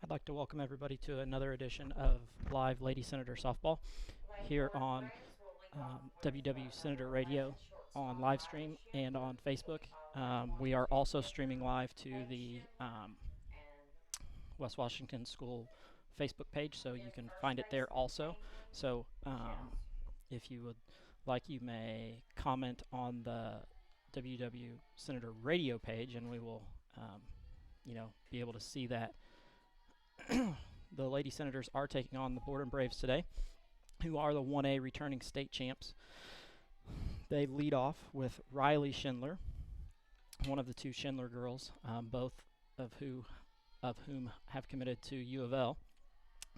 I'd like to welcome everybody to another edition of Live Lady Senator Softball here on WW Senator Radio on live stream and on Facebook. We are also streaming live to the West Washington School Facebook page, so you can find it there also. So if you would like, you may comment on the WW Senator Radio page, and we will, be able to see that. The Lady Senators are taking on the Borden Braves today, who are the 1A returning state champs. They lead off with Riley Schindler, one of the two Schindler girls, both of whom have committed to U of L.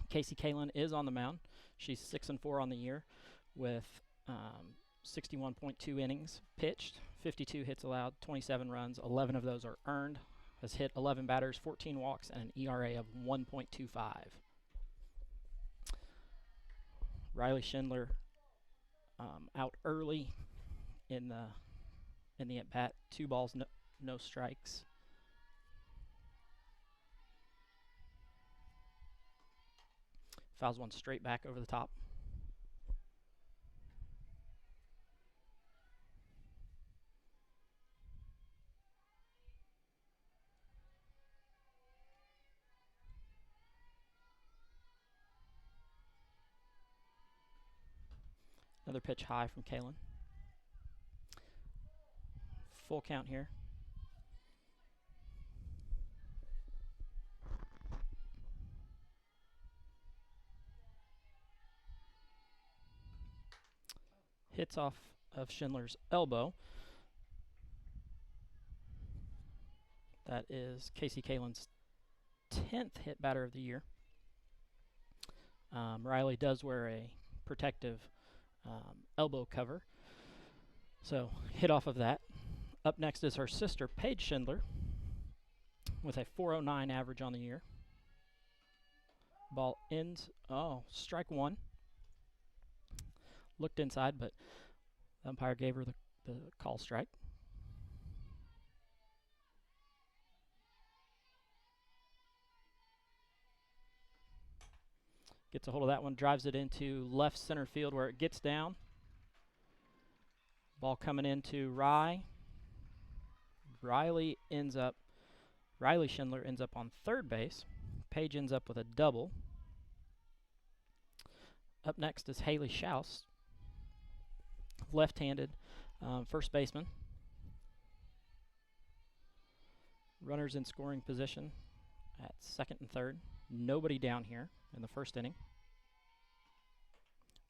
Casey Kalin is on the mound. She's 6-4 on the year with 61.2 innings pitched, 52 hits allowed, 27 runs, 11 of those are earned. Has hit 11 batters, 14 walks, and an ERA of 1.25. Riley Schindler out early in the at bat, 2 balls, no strikes. Fouls one straight back over the top. Another pitch high from Kalin. Full count here. Hits off of Schindler's elbow. That is Casey Kalin's 10th hit batter of the year. Riley does wear a protective elbow cover, so hit off of that. Up next is her sister, Paige Schindler, with a 409 average on the year. Ball ends. Oh, strike one. Looked inside, but the umpire gave her the call strike. Gets a hold of that one, drives it into left center field where it gets down. Ball coming into Riley Schindler ends up on third base. Paige ends up with a double. Up next is Haley Schaus, left-handed first baseman. Runners in scoring position at second and third. Nobody down here in the first inning.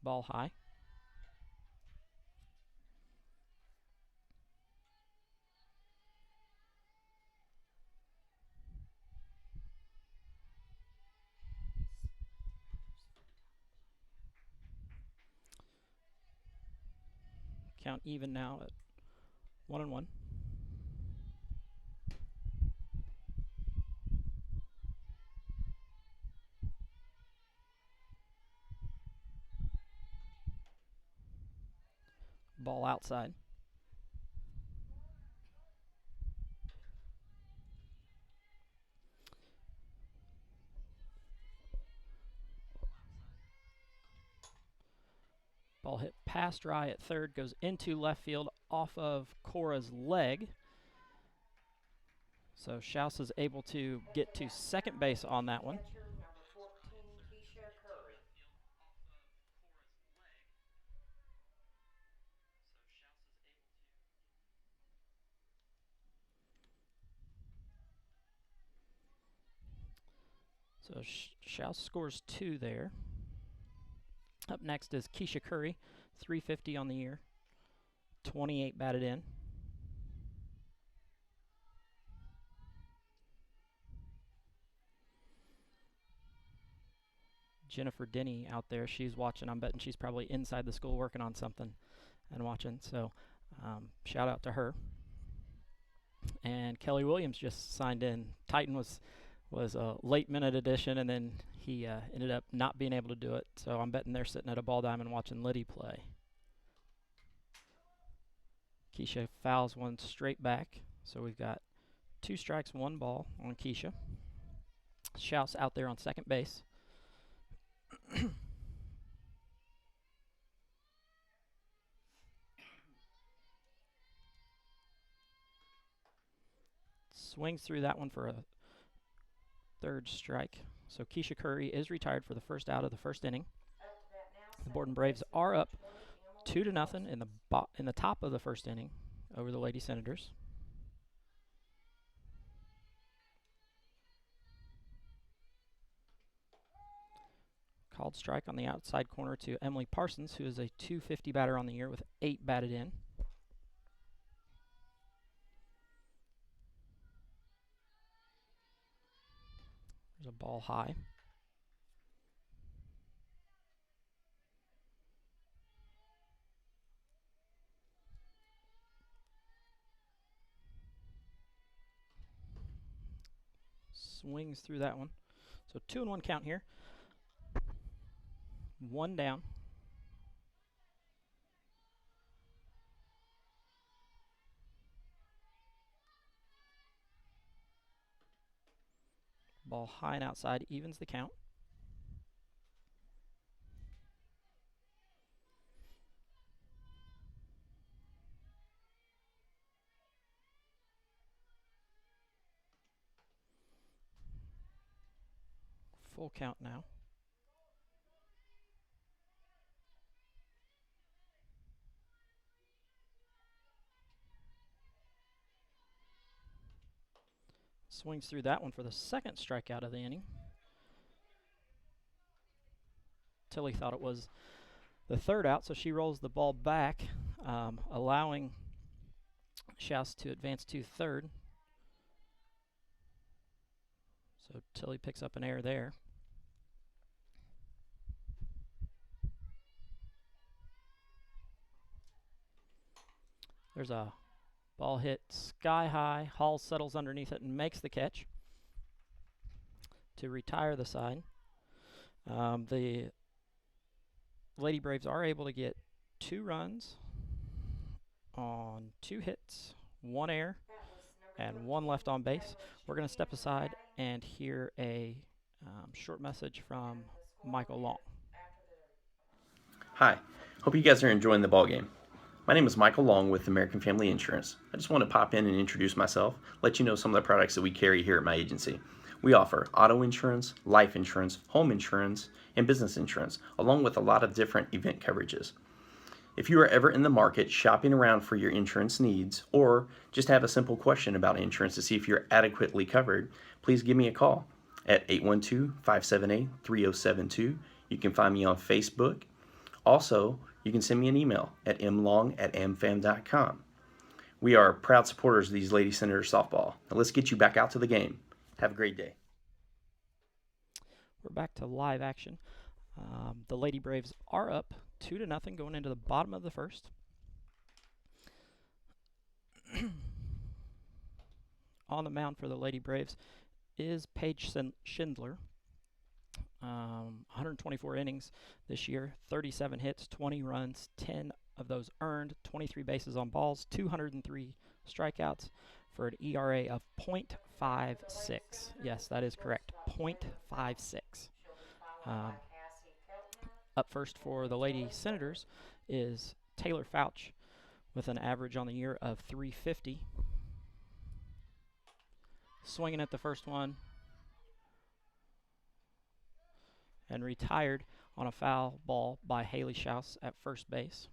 Ball high. Count even now at 1-1. Ball outside. Ball hit past Rye at third, goes into left field off of Cora's leg. So Schaus is able to get to second base on that one. So Schaus scores 2 there. Up next is Keisha Curry, 350 on the year, 28 batted in. Jennifer Denny out there, she's watching. I'm betting she's probably inside the school working on something and watching. So shout out to her. And Kelly Williams just signed in. Titan was a late minute addition, and then he ended up not being able to do it. So I'm betting they're sitting at a ball diamond watching Liddy play. Keisha fouls one straight back. So we've got 2 strikes, 1 ball on Keisha. Schaus out there on second base. Swings through that one for a third strike. So Keisha Curry is retired for the first out of the first inning. The Borden Braves are up 2-0 in the top of the first inning over the Lady Senators. Called strike on the outside corner to Emily Parsons, who is a .250 batter on the year with 8 batted in. There's a ball high. Swings through that one. So 2-1 count here. One down. Ball high and outside evens the count. Full count now. Swings through that one for the second strikeout of the inning. Tilly thought it was the third out, so she rolls the ball back, allowing Schaus to advance to third. So Tilly picks up an error there. There's a ball hit sky high. Hall settles underneath it and makes the catch to retire the side. The Lady Braves are able to get 2 runs on 2 hits, 1 error, and 1 left on base. We're going to step aside and hear a short message from Michael Long. Hi, hope you guys are enjoying the ball game. My name is Michael Long with American Family Insurance. I just want to pop in and introduce myself, let you know some of the products that we carry here at my agency. We offer auto insurance, life insurance, home insurance, and business insurance, along with a lot of different event coverages. If you are ever in the market shopping around for your insurance needs, or just have a simple question about insurance to see if you're adequately covered, please give me a call at 812-578-3072. You can find me on Facebook. Also, you can send me an email at mlong@amfam.com. We are proud supporters of these Lady Senators softball. Now let's get you back out to the game. Have a great day. We're back to live action. The Lady Braves are up 2-0 going into the bottom of the first. On the mound for the Lady Braves is Paige Schindler. 124 innings this year, 37 hits, 20 runs, 10 of those earned, 23 bases on balls, 203 strikeouts for an ERA of .56. Yes, that is correct, .56. Up first for the Lady Senators is Taylor Fouch with an average on the year of .350. Swinging at the first one and retired on a foul ball by Haley Schaus at first base.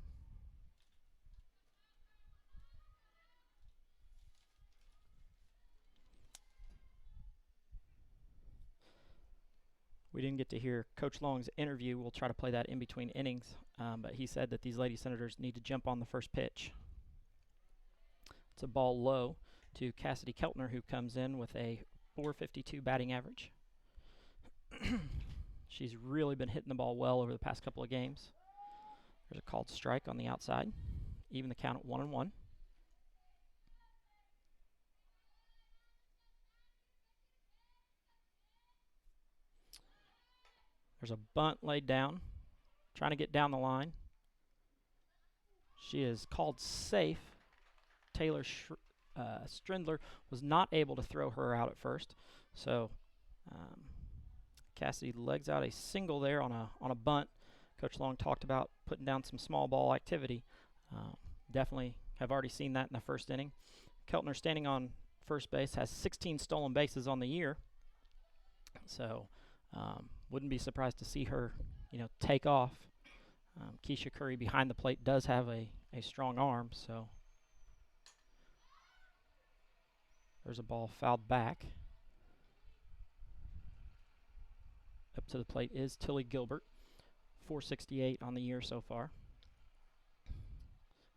We didn't get to hear Coach Long's interview. We'll try to play that in between innings, but he said that these Lady Senators need to jump on the first pitch. It's a ball low to Cassidy Keltner, who comes in with a .452 batting average. She's really been hitting the ball well over the past couple of games. There's a called strike on the outside. Even the count at 1-1. There's a bunt laid down, trying to get down the line. She is called safe. Taylor Strindler was not able to throw her out at first, so Cassidy legs out a single there on a bunt. Coach Long talked about putting down some small ball activity. Definitely have already seen that in the first inning. Keltner standing on first base has 16 stolen bases on the year, so wouldn't be surprised to see her, take off. Keisha Curry behind the plate does have a strong arm, so there's a ball fouled back. Up to the plate is Tilly Gilbert, 468 on the year so far,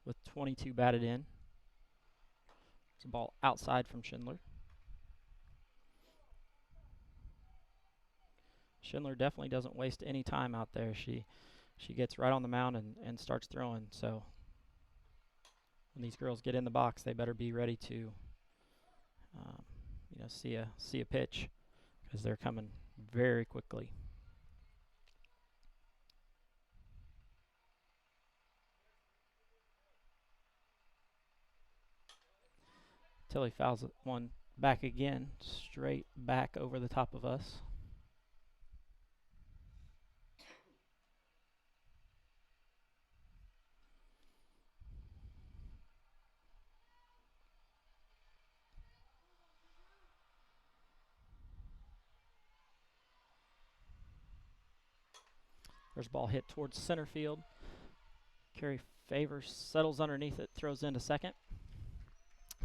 with 22 batted in. It's a ball outside from Schindler. Schindler definitely doesn't waste any time out there. She gets right on the mound and starts throwing. So when these girls get in the box, they better be ready to, see a pitch, because they're coming very quickly. Tilly fouls one back again, straight back over the top of us. There's a ball hit towards center field. Carrie Favors settles underneath it, throws into second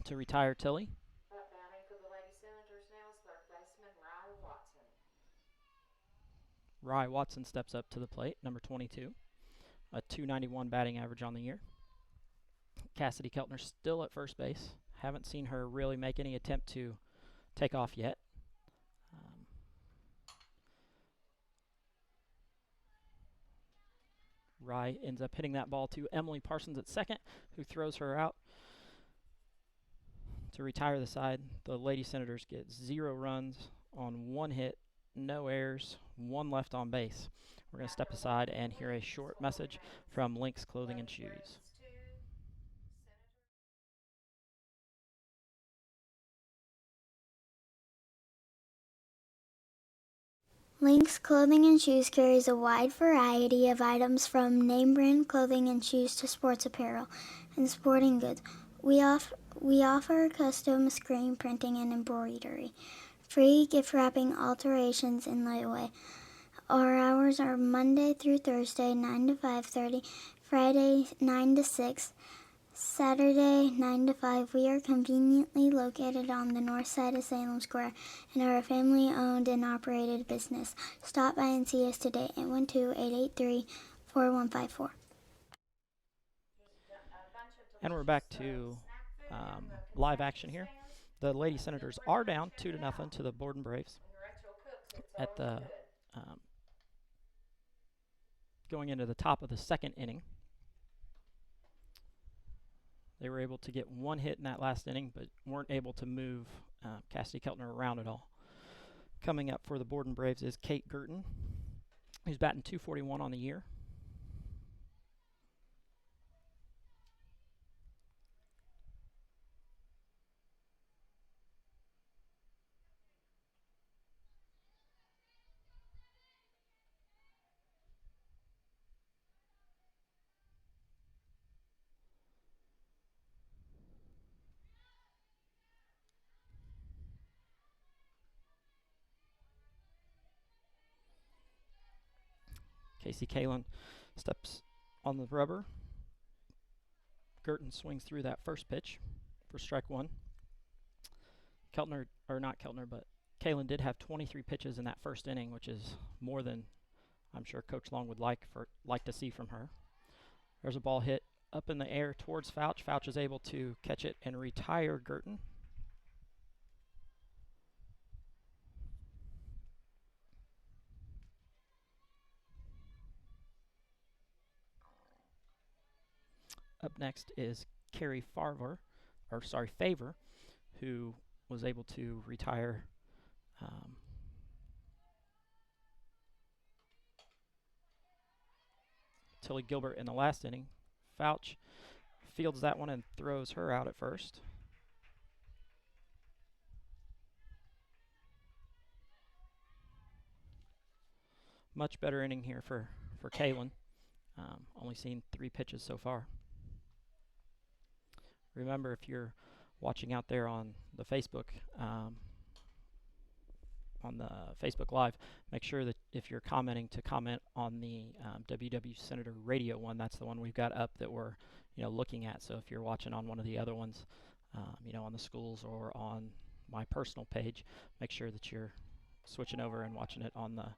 to retire Tilly. Up batting for the Lady Senators now is third baseman Rye Watson. Rye Watson steps up to the plate, number 22. A .291 batting average on the year. Cassidy Keltner still at first base. Haven't seen her really make any attempt to take off yet. Rye ends up hitting that ball to Emily Parsons at second, who throws her out to retire the side. The Lady Senators get 0 runs on 1 hit, no errors, 1 left on base. We're going to step aside and hear a short message from Lynx Clothing and Shoes. Lynx Clothing and Shoes carries a wide variety of items from name brand clothing and shoes to sports apparel and sporting goods. We offer custom screen printing and embroidery, free gift wrapping, alterations, and layaway. Our hours are Monday through Thursday, 9 to 5:30, Friday, 9 to 6, Saturday, 9 to 5. We are conveniently located on the north side of Salem Square and are a family-owned and operated business. Stop by and see us today at 812-883-4154. And we're back to live action here. The Lady Senators are down 2-0 to the Borden Braves at the going into the top of the second inning. They were able to get 1 hit in that last inning, but weren't able to move Cassidy Keltner around at all. Coming up for the Borden Braves is Kate Gurton, who's batting .241 on the year. Casey Kalin steps on the rubber. Gurton swings through that first pitch for strike 1. Kalin did have 23 pitches in that first inning, which is more than I'm sure Coach Long would like to see from her. There's a ball hit up in the air towards Fouch. Fouch is able to catch it and retire Gurton. Up next is Carrie Favor, who was able to retire Tilly Gilbert in the last inning. Fouch fields that one and throws her out at first. Much better inning here for Kaylin. Only seen 3 pitches so far. Remember, if you're watching out there on the Facebook, Live, make sure that if you're commenting to comment on the WW Senator Radio one. That's the one we've got up that we're looking at. So if you're watching on one of the other ones, on the schools or on my personal page, make sure that you're switching over and watching it on the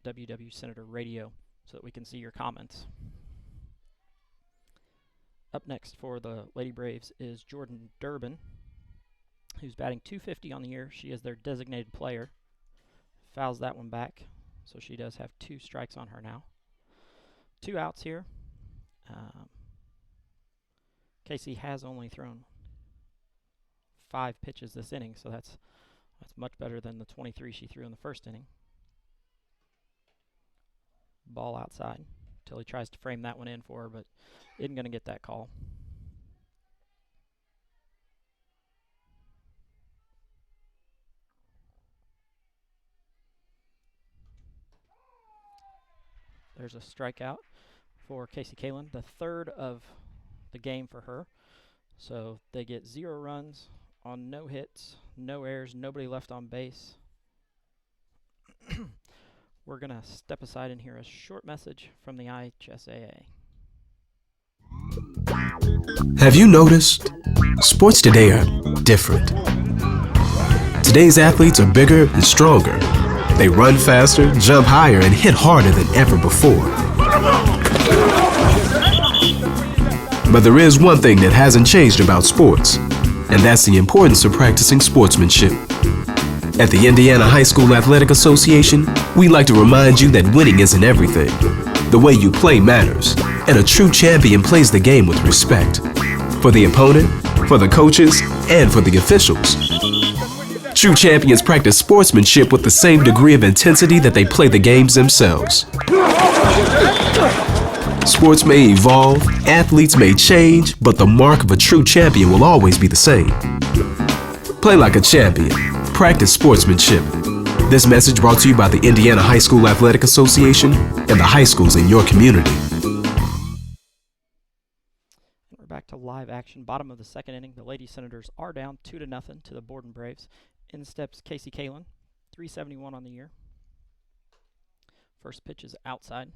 WW Senator Radio so that we can see your comments. Up next for the Lady Braves is Jordan Durbin, who's batting .250 on the year. She is their designated player. Fouls that one back, so she does have 2 strikes on her now. 2 outs here. Casey has only thrown 5 pitches this inning, so that's much better than the 23 she threw in the first inning. Ball outside until he tries to frame that one in for her, but isn't going to get that call. There's a strikeout for Casey Kaylin, the 3rd of the game for her. So they get 0 runs on no hits, no errors, nobody left on base. We're going to step aside and hear a short message from the IHSAA. Have you noticed? Sports today are different. Today's athletes are bigger and stronger. They run faster, jump higher, and hit harder than ever before. But there is one thing that hasn't changed about sports, and that's the importance of practicing sportsmanship. At the Indiana High School Athletic Association, we like to remind you that winning isn't everything. The way you play matters, and a true champion plays the game with respect. For the opponent, for the coaches, and for the officials. True champions practice sportsmanship with the same degree of intensity that they play the games themselves. Sports may evolve, athletes may change, but the mark of a true champion will always be the same. Play like a champion. Practice sportsmanship. This message brought to you by the Indiana High School Athletic Association and the high schools in your community. We're back to live action. Bottom of the 2nd inning. The Lady Senators are down 2-0 to the Borden Braves. In steps Casey Kaylin, .371 on the year. First pitch is outside.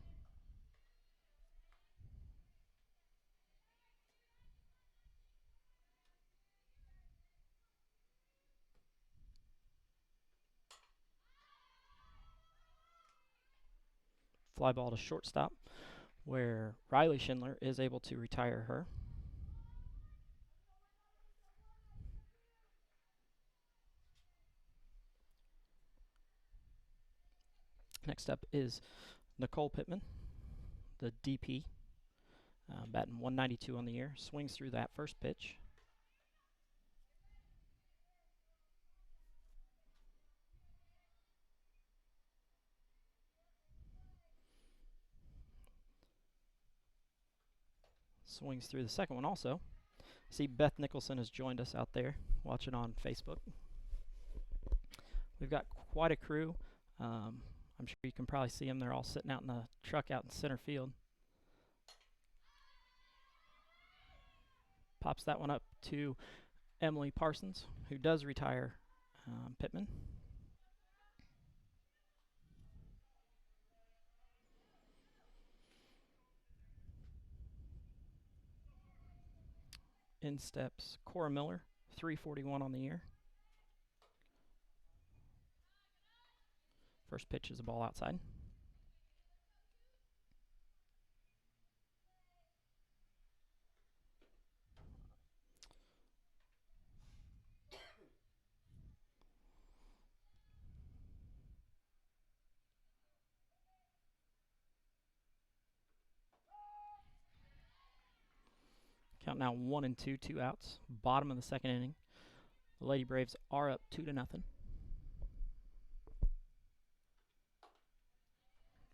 Fly ball to shortstop, where Riley Schindler is able to retire her. Next up is Nicole Pittman, the DP, batting .192 on the year. Swings through that first pitch. Swings through the second one also. See, Beth Nicholson has joined us out there watching on Facebook. We've got quite a crew. I'm sure you can probably see them. They're all sitting out in the truck out in center field. Pops that one up to Emily Parsons, who does retire Pittman. In steps Cora Miller, .341 on the year. First pitch is a ball outside. Count now 1-2, 2 outs. Bottom of the 2nd inning. The Lady Braves are up 2-0.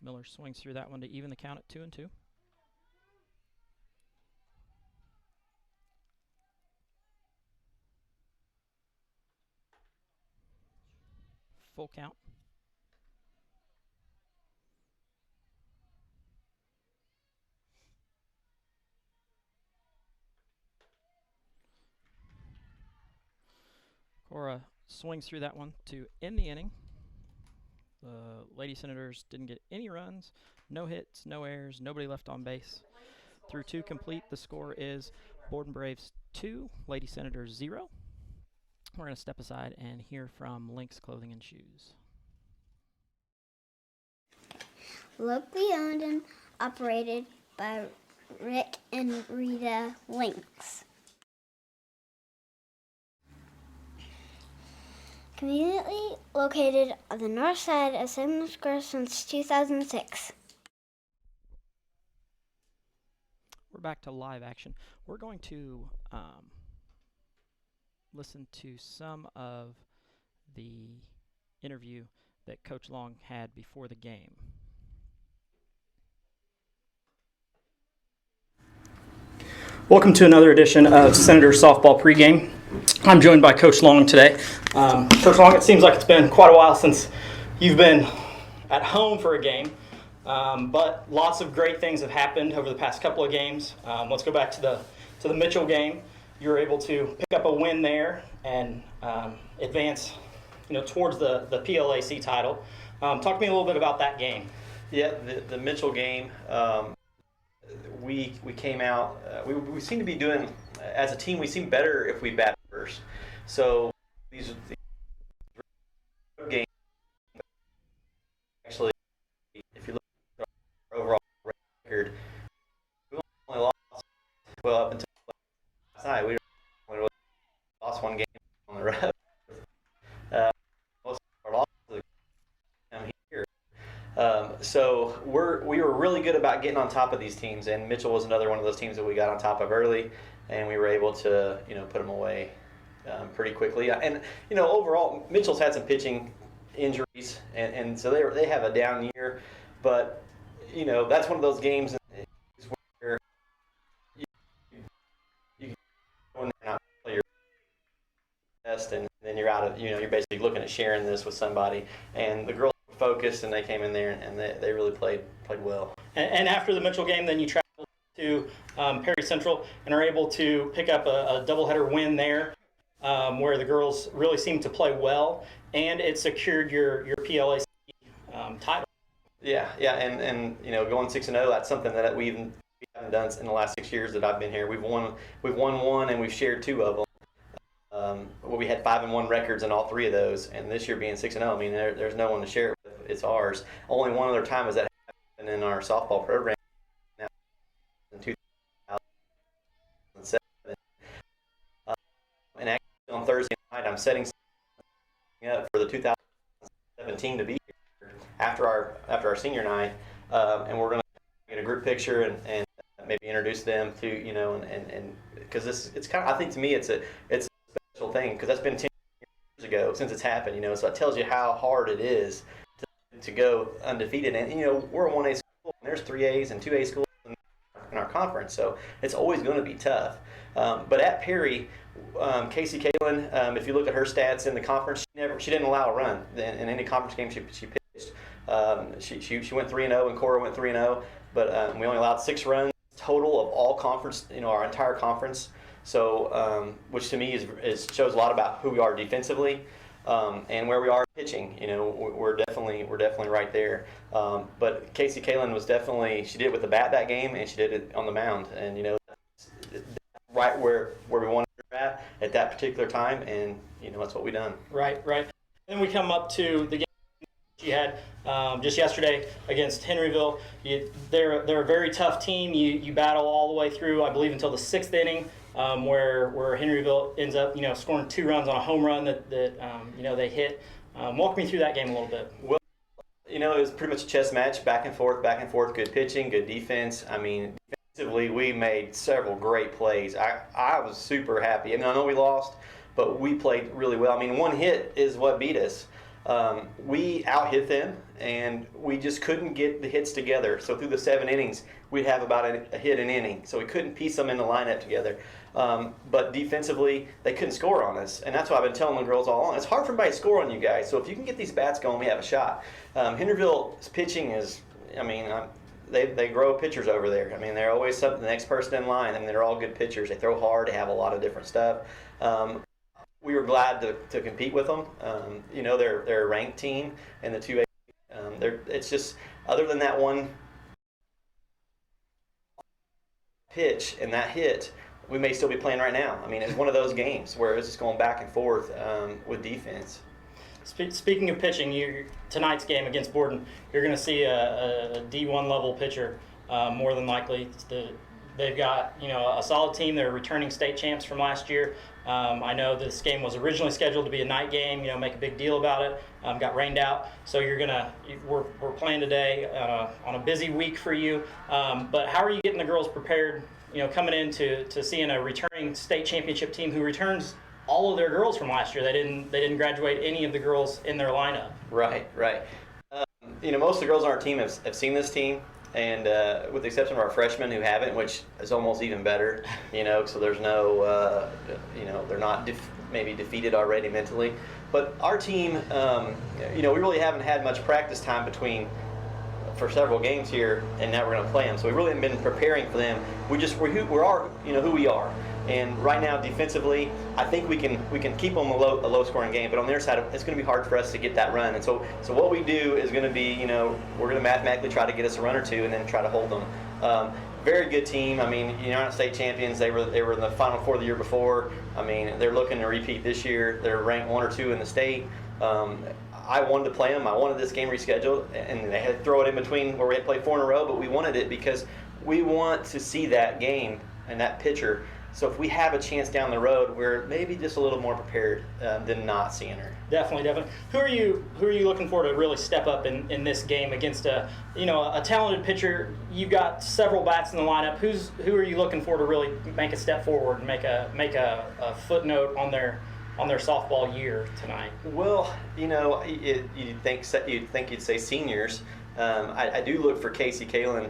Miller swings through that one to even the count at 2-2. Full count. Cora swings through that one to end the inning. The Lady Senators didn't get any runs, no hits, no errors, nobody left on base. Through 2 complete, the score is Borden Braves 2, Lady Senators 0. We're going to step aside and hear from Lynx Clothing and Shoes. Locally owned and operated by Rick and Rita Lynx. Conveniently located on the north side of Salem Square since 2006. We're back to live action. We're going to listen to some of the interview that Coach Long had before the game. Welcome to another edition of Senator Softball Pregame. I'm joined by Coach Long today. Coach Long, it seems like it's been quite a while since you've been at home for a game, but lots of great things have happened over the past couple of games. Let's go back to the Mitchell game. You were able to pick up a win there and advance, towards the PLAC title. Talk to me a little bit about that game. Yeah, the Mitchell game. We came out. We seem to be doing as a team. We seem better if we bat first. So these games actually, if you look at our overall record, we only lost up until last night. We only lost 1 game on the road. Most of our losses come here. So we were really good about getting on top of these teams, and Mitchell was another one of those teams that we got on top of early, and we were able to put them away pretty quickly. And overall, Mitchell's had some pitching injuries, and so they have a down year, but that's one of those games where you can go in there and not play your best, and then you're out of you're basically looking at sharing this with somebody, and the girls focused, and they came in there and they really played well. And after the Mitchell game, then you traveled to Perry Central and are able to pick up a doubleheader win there, where the girls really seemed to play well, and it secured your PLAC title. Yeah, and going 6-0, that's something that we haven't done in the last 6 years that I've been here. We've won 1 and we've shared 2 of them. We had 5-1 records in all 3 of those, and this year being 6-0, I mean, there's no one to share it with. It's ours. Only one other time has that happened in our softball program. Now, in 2007, and actually on Thursday night, I'm setting something up for the 2017 to be here after our senior night, and we're going to get a group picture and maybe introduce them to and because it's kind of, I think to me it's a special thing, because that's been 10 years ago since it's happened, so it tells you how hard it is to go undefeated. And we're a 1A school, and there's 3As and 2A schools in our conference, so it's always going to be tough. But at Perry, Casey Kalin, if you look at her stats in the conference, she didn't allow a run in any conference game she pitched. She went 3-0, and Cora went 3-0, but we only allowed 6 runs total of all conference, our entire conference. So, which to me shows a lot about who we are defensively, and where we are pitching. We're definitely right there. But Casey Kalin she did it with the bat that game, and she did it on the mound, and right where we wanted her at that particular time, and that's what we done. Right. Then we come up to the game you had just yesterday against Henryville. They're a very tough team. You battle all the way through, I believe, until the 6th inning, where Henryville ends up scoring 2 runs on a home run that they hit. Walk me through that game a little bit. Well, it was pretty much a chess match, back and forth, good pitching, good defense. I mean, defensively, we made several great plays. I was super happy. I mean, I know we lost, but we played really well. I mean, 1 hit is what beat us. We out-hit them, and we just couldn't get the hits together. So through the 7 innings, we'd have about a hit an inning. So we couldn't piece them in the lineup together. But defensively, they couldn't score on us. And that's what I've been telling the girls all along. It's hard for everybody to score on you guys. So if you can get these bats going, we have a shot. Henryville's pitching is, they grow pitchers over there. I mean, they're always the next person in line. I mean, they're all good pitchers. They throw hard. They have a lot of different stuff. we were glad to compete with them. They're a ranked team in the 2A. It's just, other than that one pitch and that hit, we may still be playing right now. I mean, it's one of those games where it's just going back and forth with defense. Speaking of pitching, tonight's game against Borden, you're going to see a D1 level pitcher more than likely. They've got a solid team. They're returning state champs from last year. I know this game was originally scheduled to be a night game. Make a big deal about it. Got rained out, so we're playing today on a busy week for you. But how are you getting the girls prepared? Coming into seeing a returning state championship team who returns all of their girls from last year. They didn't graduate any of the girls in their lineup. Right. Most of the girls on our team have seen this team. And with the exception of our freshmen who haven't, which is almost even better, so there's no, they're not maybe defeated already mentally. But our team, we really haven't had much practice time for several games here, and now we're going to play them. So we really haven't been preparing for them. We're who we are. And right now, defensively, I think we can keep them a low-scoring game. But on their side, it's going to be hard for us to get that run. And so what we do is going to be, we're going to mathematically try to get us a run or two, and then try to hold them. Very good team. I mean, you're not state champions. They were in the Final Four the year before. I mean, they're looking to repeat this year. They're ranked 1 or 2 in the state. I wanted to play them. I wanted this game rescheduled, and they had to throw it in between where we had to play 4 in a row. But we wanted it because we want to see that game and that pitcher. So if we have a chance down the road, we're maybe just a little more prepared than not seeing her. Definitely. Who are you looking for to really step up in this game against a talented pitcher? You've got several bats in the lineup. Who are you looking for to really make a step forward and make a footnote on their softball year tonight? Well, you'd think you'd say seniors. I do look for Casey Kalin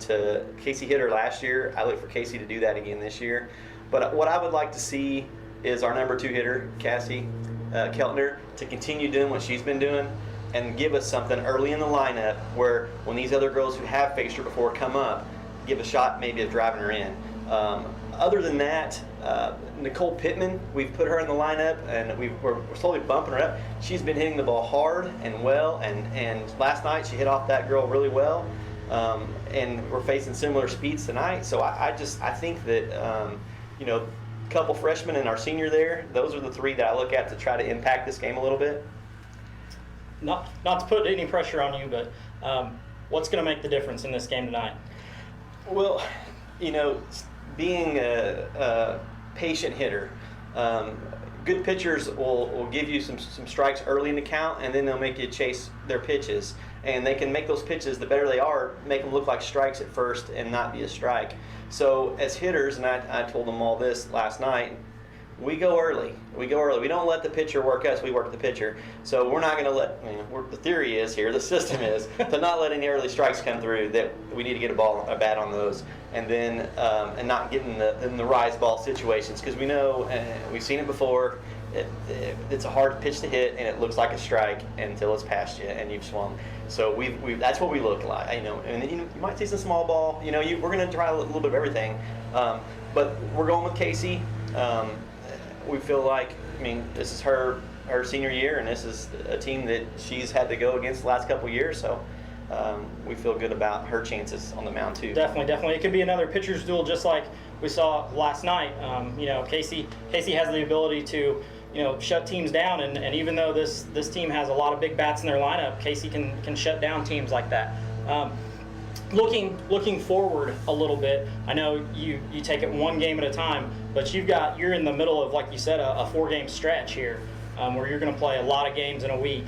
Casey hit her last year. I look for Casey to do that again this year. But what I would like to see is our number 2 hitter, Cassie Keltner, to continue doing what she's been doing and give us something early in the lineup where when these other girls who have faced her before come up, give a shot maybe of driving her in. Other than that, Nicole Pittman, we've put her in the lineup and we're slowly bumping her up. She's been hitting the ball hard and well, and last night she hit off that girl really well. And we're facing similar speeds tonight, so I think that a couple freshmen and our senior there, those are the 3 that I look at to try to impact this game a little bit. Not to put any pressure on you, but what's going to make the difference in this game tonight? Well, being a patient hitter, good pitchers will give you some strikes early in the count, and then they'll make you chase their pitches. And they can make those pitches, the better they are, make them look like strikes at first and not be a strike. So as hitters, and I told them all this last night, we go early. We don't let the pitcher work us. We work the pitcher. So we're not going to let, the theory is here, the system is, to not let any early strikes come through, that we need to get a bat on those. And then, and not get in the rise ball situations. Because we know, we've seen it before, it's a hard pitch to hit, and it looks like a strike until it's past you and you've swung. So that's what we look like, And you might see some small ball. We're going to try a little bit of everything, but we're going with Casey. We feel like, this is her senior year, and this is a team that she's had to go against the last couple of years. So we feel good about her chances on the mound too. Definitely. It could be another pitcher's duel, just like we saw last night. Casey has the ability to shut teams down, and even though this team has a lot of big bats in their lineup, Casey can shut down teams like that. Looking forward a little bit, I know you take it one game at a time, but you're in the middle of, like you said, a 4-game stretch here, where you're going to play a lot of games in a week.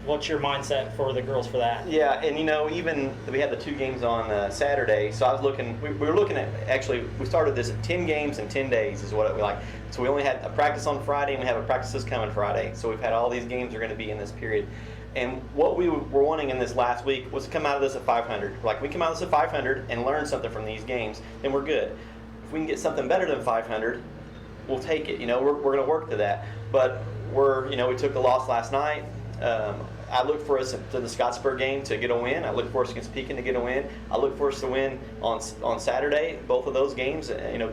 What's your mindset for the girls for that? Yeah, and even we had the 2 games on Saturday, so I was looking. We were looking at, actually we started this at 10 games in 10 days is what we like. So we only had a practice on Friday, and we have a practice this coming Friday. So we've had all these games are going to be in this period. And what we were wanting in this last week was to come out of this at 500. Like, we come out of this at 500 and learn something from these games, then we're good. If we can get something better than 500, we'll take it. We're going to work to that. But we took the loss last night. I look for us to the Scottsburg game to get a win. I look for us against Pekin to get a win. I look for us to win on Saturday, both of those games. And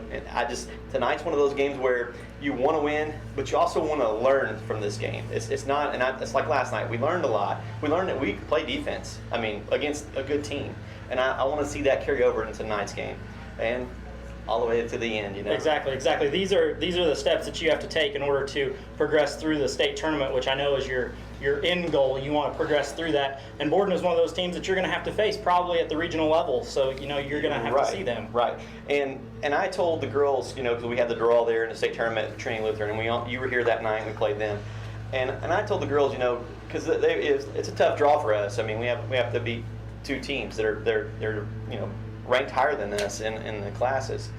tonight's one of those games where you want to win, but you also want to learn from this game. It's like last night. We learned a lot. We learned that we can play defense. I mean, against a good team, and I want to see that carry over into tonight's game, and all the way to the end. Exactly. These are the steps that you have to take in order to progress through the state tournament, which I know is your end goal. You want to progress through that, and Borden is one of those teams that you're going to have to face probably at the regional level. So you're going to have to see them. Right. And I told the girls, because we had the draw there in the state tournament at Trinity Lutheran, and you were here that night. We played them, and I told the girls, because it's a tough draw for us. I mean, we have to beat two teams that are ranked higher than us in the classes.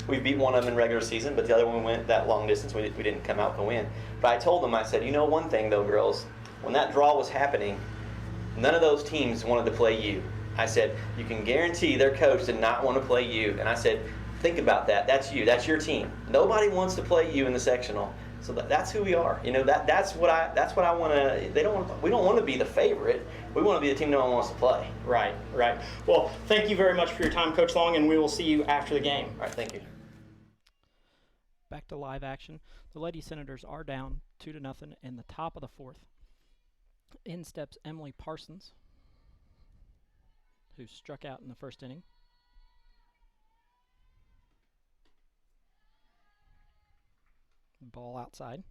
We beat one of them in regular season, but the other one went that long distance. We didn't come out with a win. But I told them, I said, one thing though, girls, when that draw was happening, none of those teams wanted to play you. I said, you can guarantee their coach did not want to play you. And I said, think about that. That's you. That's your team. Nobody wants to play you in the sectional. So that's who we are. That's what I want to. We don't want to be the favorite. We want to be the team no one wants to play. Right. Well, thank you very much for your time, Coach Long, and we will see you after the game. All right, thank you. Back to live action. The Lady Senators are down 2-0 in the top of the fourth. In steps Emily Parsons, who struck out in the first inning. Ball outside.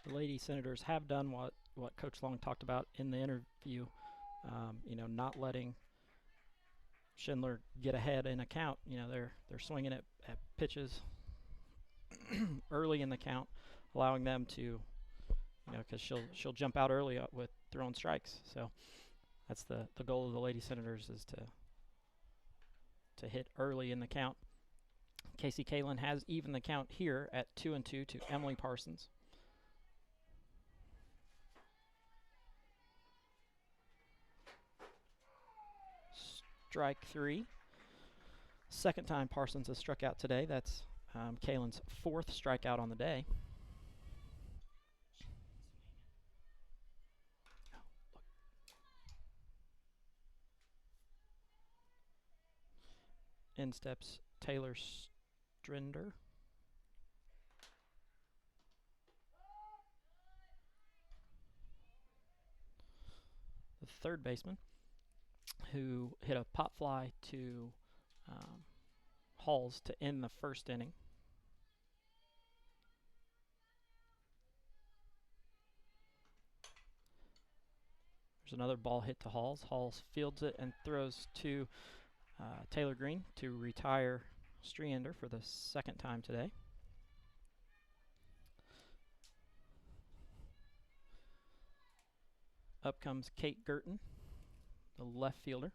The Lady Senators have done what Coach Long talked about in the interview, not letting Schindler get ahead in a count. They're swinging at pitches early in the count, allowing them to, because she'll jump out early with throwing strikes. So that's the goal of the Lady Senators, is to hit early in the count. Casey Kalin has evened the count here at 2-2 to Emily Parsons. Strike three. Second time Parsons has struck out today. That's Kalin's fourth strikeout on the day. In steps Taylor Strinder. The third baseman, who hit a pop fly to Halls to end the first inning. There's another ball hit to Halls. Halls fields it and throws to Taylor Green to retire Streander for the second time today. Up comes Kate Girton, the left fielder.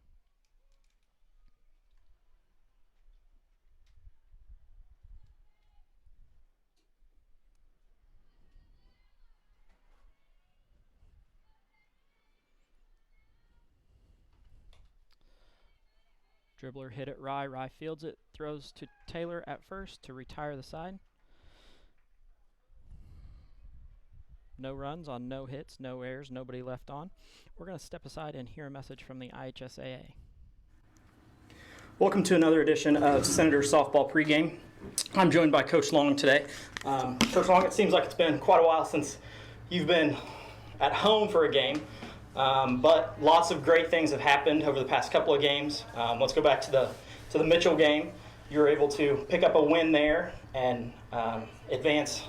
Dribbler hit it Rye. Rye fields it, throws to Taylor at first to retire the side. No runs on no hits, no errors, nobody left on. We're going to step aside and hear a message from the IHSAA. Welcome to another edition of Senator Softball Pregame. I'm joined by Coach Long today. Coach Long, it seems like it's been quite a while since you've been at home for a game. But lots of great things have happened over the past couple of games. Let's go back to the Mitchell game. You were able to pick up a win there and advance,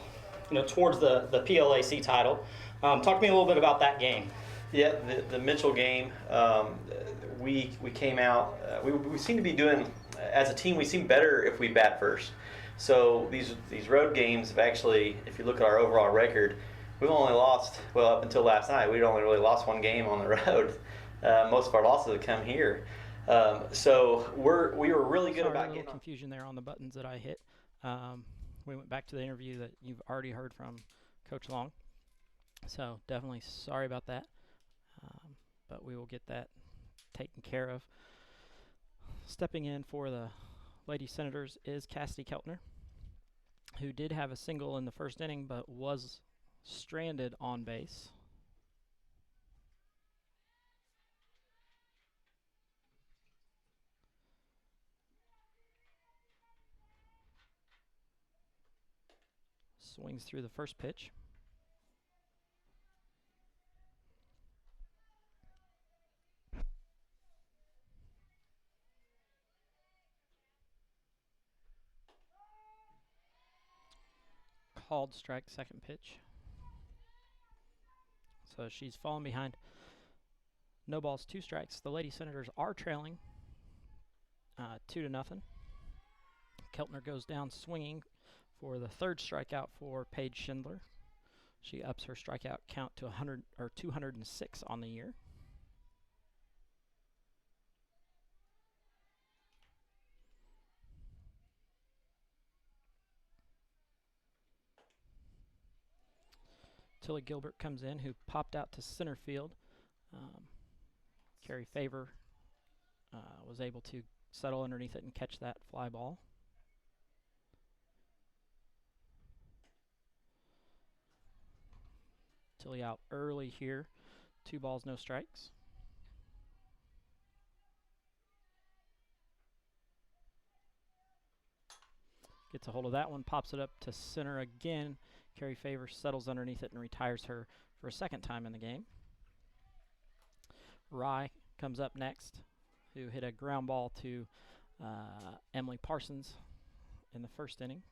towards the PLAC title. Talk to me a little bit about that game. Yeah, the Mitchell game. We came out. We seem to be doing, as a team, we seem better if we bat first. So these road games have actually, if you look at our overall record, we've only lost, up until last night, we'd only really lost one game on the road. Most of our losses have come here. So we were really good about getting confusion there on the buttons that I hit. We went back to the interview that you've already heard from Coach Long. So definitely sorry about that. But we will get that taken care of. Stepping in for the Lady Senators is Cassidy Keltner. who did have a single in the first inning but was stranded on base. Swings through the first pitch. Called strike, second pitch. So she's fallen behind. No balls, 2 strikes. The Lady Senators are trailing 2-0. Keltner goes down swinging for the 3rd strikeout for Paige Schindler. She ups her strikeout count to 206 on the year. Tilly Gilbert comes in, who popped out to center field. Carrie Favor was able to settle underneath it and catch that fly ball. Tilly out early here. 2 balls, no strikes. Gets a hold of that one, pops it up to center again. Carrie Favor settles underneath it and retires her for a 2nd time in the game. Rye comes up next, who hit a ground ball to Emily Parsons in the 1st inning.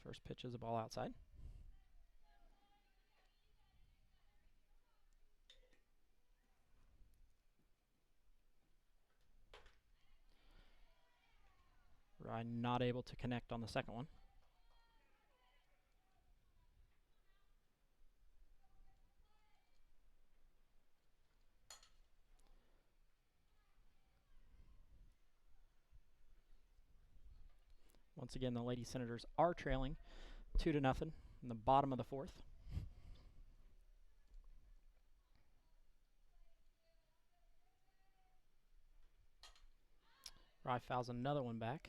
First pitch is a ball outside. Rye not able to connect on the second one. Once again, the Lady Senators are trailing 2-0 in the bottom of the 4th. Rye fouls another one back.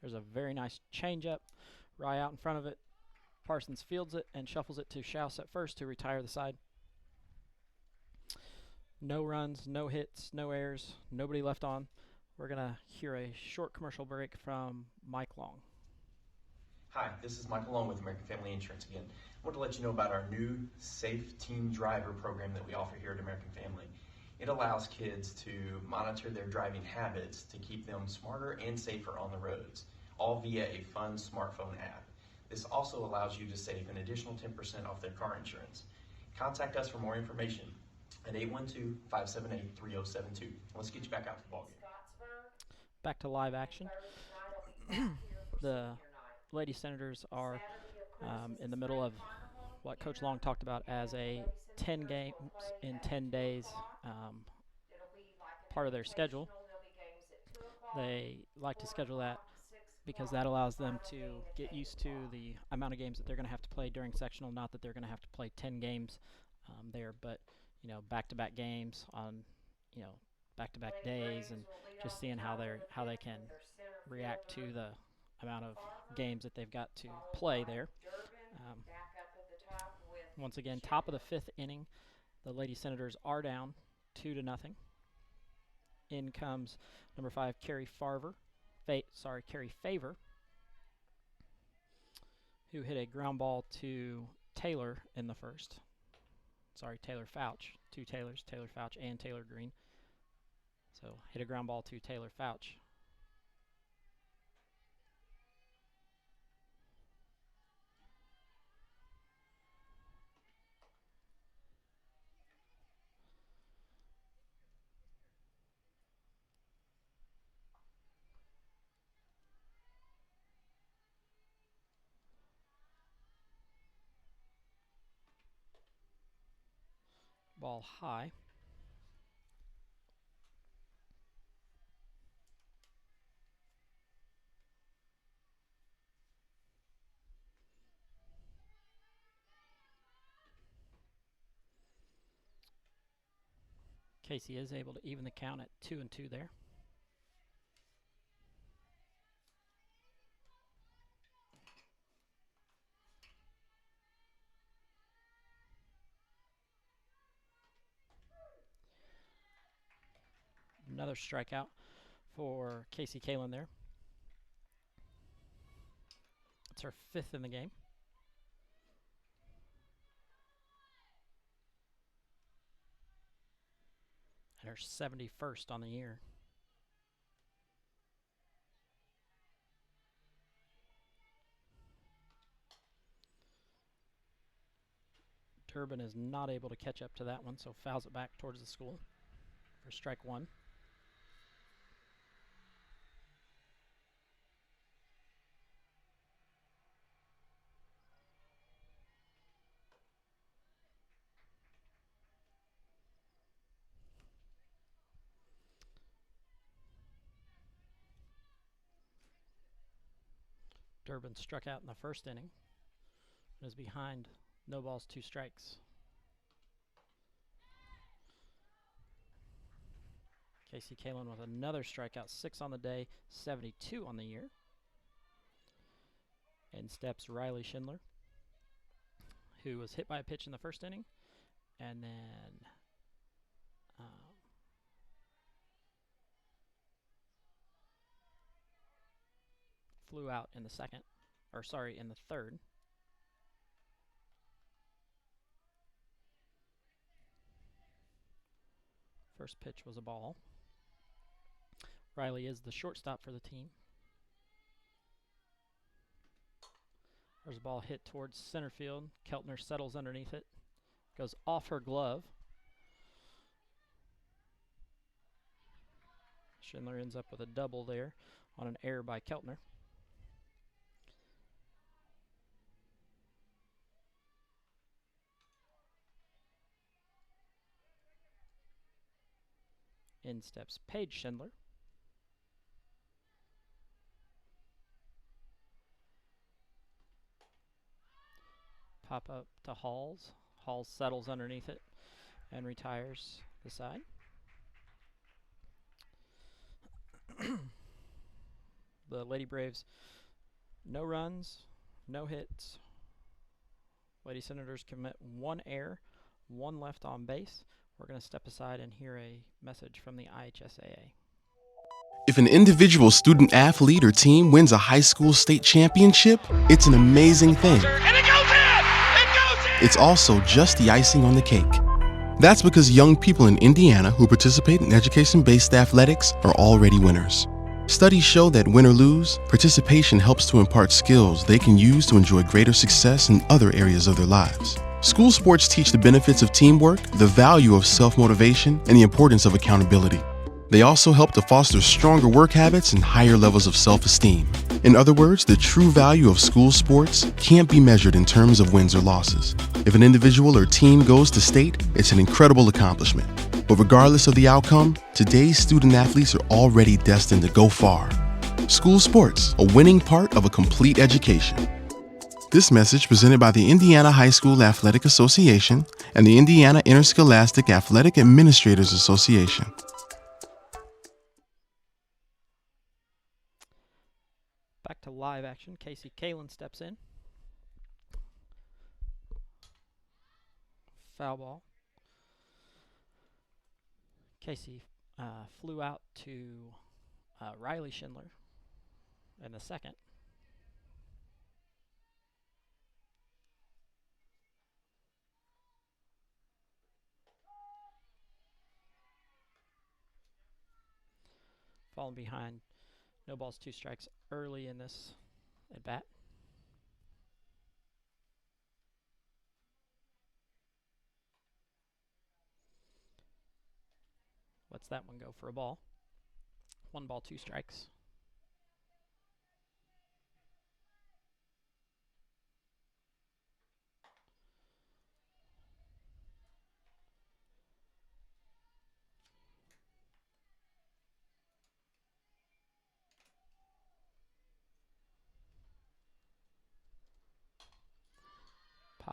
There's a very nice changeup. Rye out in front of it. Parsons fields it and shuffles it to Schaus at first to retire the side. No runs, no hits, no errors, nobody left on. We're going to hear a short commercial break from Mike Long. Hi, this is Michael Long with American Family Insurance again. I want to let you know about our new Safe Team Driver program that we offer here at American Family. It allows kids to monitor their driving habits to keep them smarter and safer on the roads, all via a fun smartphone app. This also allows you to save an additional 10% off their car insurance. Contact us for more information at 812-578-3072. Let's get you back out to the ballgame. Back to live action. The Lady Senators are in the middle of what Coach Long talked about as a 10 games in 10 days part of their schedule. They like to schedule that because that allows them to get used to the amount of games that they're going to have to play during sectional. Not that they're going to have to play 10 games there, but back-to-back games on back-to-back days, and just seeing how they can react to the amount of games that they've got to play there. Once again, top of the 5th inning, the Lady Senators are down 2-0. In comes number 5, Carrie Favor, who hit a ground ball to Taylor in the 1st. Taylor Fouch. 2 Taylors, Taylor Fouch and Taylor Green. So hit a ground ball to Taylor Fouch. Ball high. Casey is able to even the count at 2-2 there. Another strikeout for Casey Kalen there. It's her 5th in the game. And her 71st on the year. Durbin is not able to catch up to that one, so fouls it back towards the school for strike 1. Durbin struck out in the 1st inning and is behind no balls, 2 strikes. Casey Kalen with another strikeout, 6 on the day, 72 on the year. In steps Riley Schindler, who was hit by a pitch in the 1st inning and then flew out in the 3rd. First pitch was a ball. Riley is the shortstop for the team. There's a ball hit towards center field. Keltner settles underneath it. Goes off her glove. Schindler ends up with a double there on an error by Keltner. In steps Paige Schindler. Pop up to Halls. Halls settles underneath it and retires the side. The Lady Braves, no runs, no hits. Lady Senators commit 1 error, 1 left on base. We're going to step aside and hear a message from the IHSAA. If an individual student athlete or team wins a high school state championship, it's an amazing thing. And it goes in! It goes in! It's also just the icing on the cake. That's because young people in Indiana who participate in education-based athletics are already winners. Studies show that win or lose, participation helps to impart skills they can use to enjoy greater success in other areas of their lives. School sports teach the benefits of teamwork, the value of self-motivation, and the importance of accountability. They also help to foster stronger work habits and higher levels of self-esteem. In other words, the true value of school sports can't be measured in terms of wins or losses. If an individual or team goes to state, it's an incredible accomplishment. But regardless of the outcome, today's student athletes are already destined to go far. School sports, a winning part of a complete education. This message presented by the Indiana High School Athletic Association and the Indiana Interscholastic Athletic Administrators Association. Back to live action. Casey Kalen steps in. Foul ball. Casey flew out to Riley Schindler in the 2nd. Falling behind. No balls, 2 strikes early in this at bat. Lets that one go for a ball. 1 ball, 2 strikes.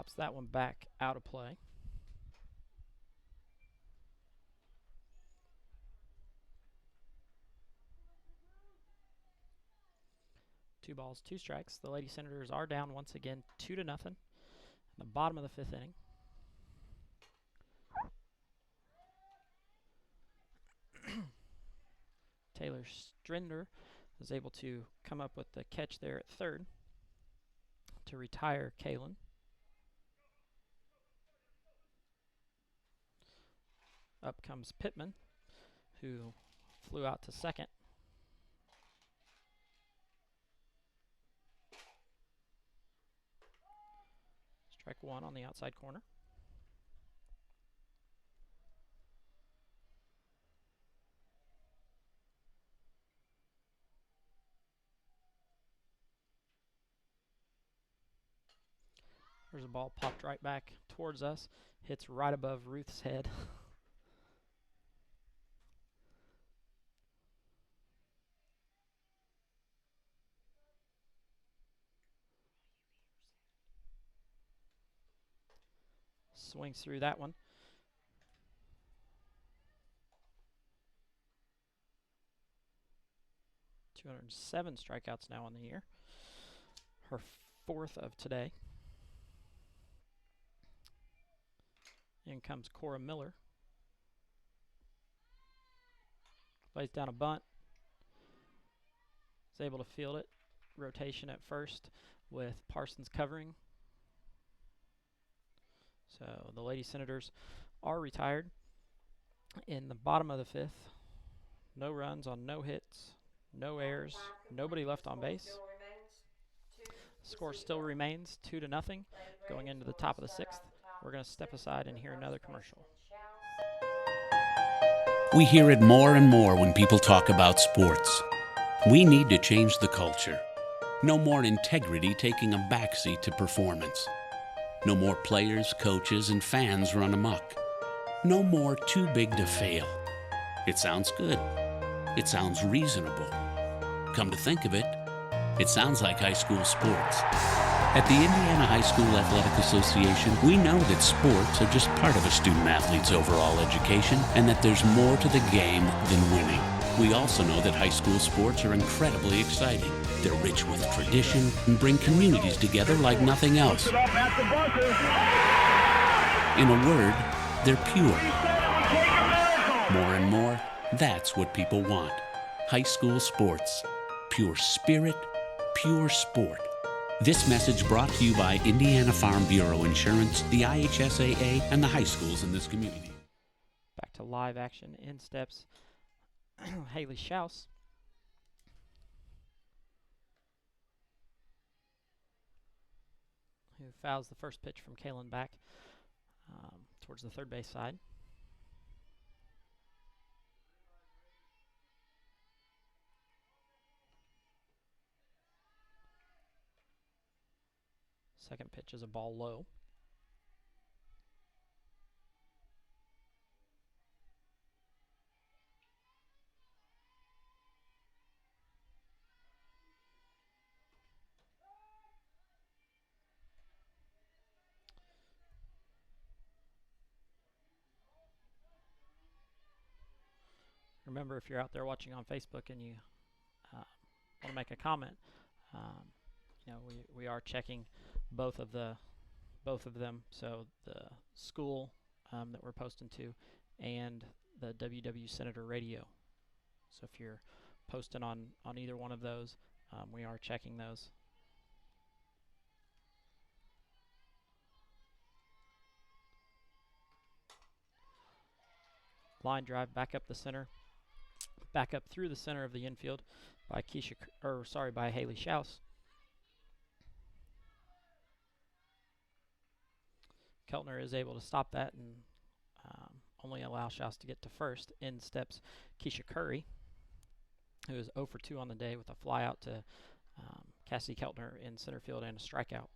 Pops that one back out of play. Two balls, two strikes. The Lady Senators are down once again, 2-0 in the bottom of the 5th inning. Taylor Strinder was able to come up with the catch there at third to retire Kalen. Up comes Pittman, who flew out to second. Strike one on the outside corner. There's a ball popped right back towards us. Hits right above Ruth's head. Swings through that one. #207 strikeouts now on the year. Her 4th of today. In comes Cora Miller. Lays down a bunt. Is able to field it. Rotation at first with Parsons covering. So the Lady Senators are retired in the bottom of the 5th. No runs on no hits, no errors, nobody left on base. Score still remains 2-0 going into the top of the 6th. We're going to step aside and hear another commercial. We hear it more and more when people talk about sports. We need to change the culture. No more integrity taking a backseat to performance. No more players, coaches, and fans run amok. No more too big to fail. It sounds good. It sounds reasonable. Come to think of it, it sounds like high school sports. At the Indiana High School Athletic Association, we know that sports are just part of a student-athlete's overall education and that there's more to the game than winning. We also know that high school sports are incredibly exciting. They're rich with tradition and bring communities together like nothing else. In a word, they're pure. More and more, that's what people want. High school sports. Pure spirit, pure sport. This message brought to you by Indiana Farm Bureau Insurance, the IHSAA, and the high schools in this community. Back to live action. In steps Haley Schaus. Who fouls the first pitch from Kalen back towards the third base side. Second pitch is a ball low. Remember, if you're out there watching on Facebook and you want to make a comment, we are checking both of them. So the school that we're posting to, and the WW Senator Radio. So if you're posting on either one of those, we are checking those. Line drive back up the center. Back up through the center of the infield by by Haley Schaus. Keltner is able to stop that and only allow Schaus to get to first. In steps Keisha Curry, who is 0 for 2 on the day with a fly out to Cassidy Keltner in center field and a strikeout.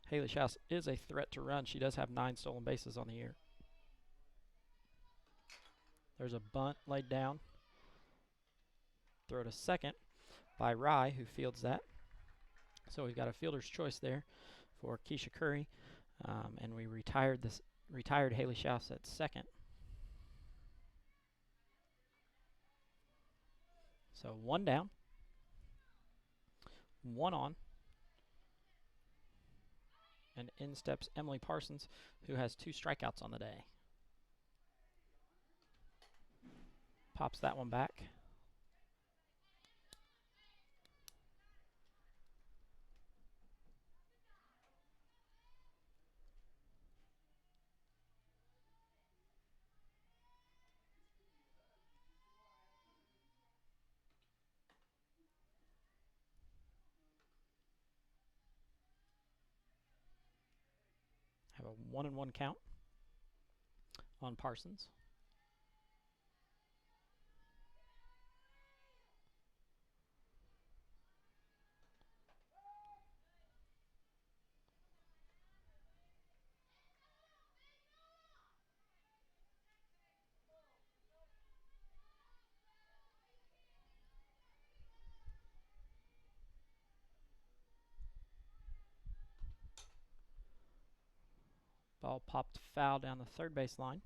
Haley Schaus is a threat to run. She does have 9 stolen bases on the year. There's a bunt laid down. Throw to second by Rye, who fields that. So we've got a fielder's choice there for Keisha Curry, and we retired Haley Schaus at second. So 1 down, 1 on, and in steps Emily Parsons, who has 2 strikeouts on the day. Pops that one back. Have a 1-1 count on Parsons. Ball popped foul down the third base line.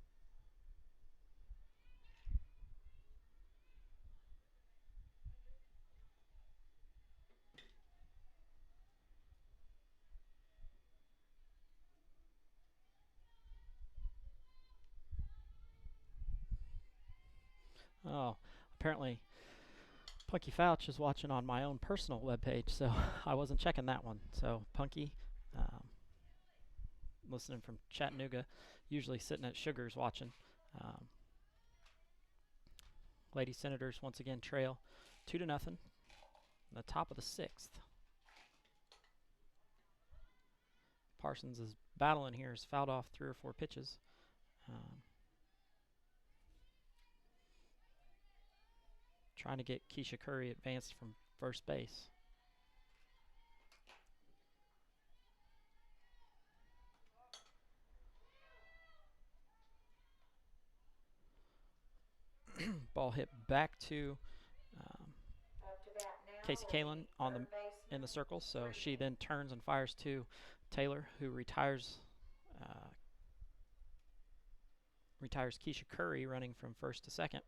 Oh, apparently Punky Fouch is watching on my own personal webpage, so I wasn't checking that one. So Punky, listening from Chattanooga, usually sitting at Sugar's watching. Lady Senators once again trail 2-0 in the top of the 6th. Parsons is battling here, has fouled off 3 or 4 pitches. Trying to get Keisha Curry advanced from first base. Ball hit back to Casey Kalin on in the circle, so she then turns and fires to Taylor, who retires Keisha Curry running from first to second.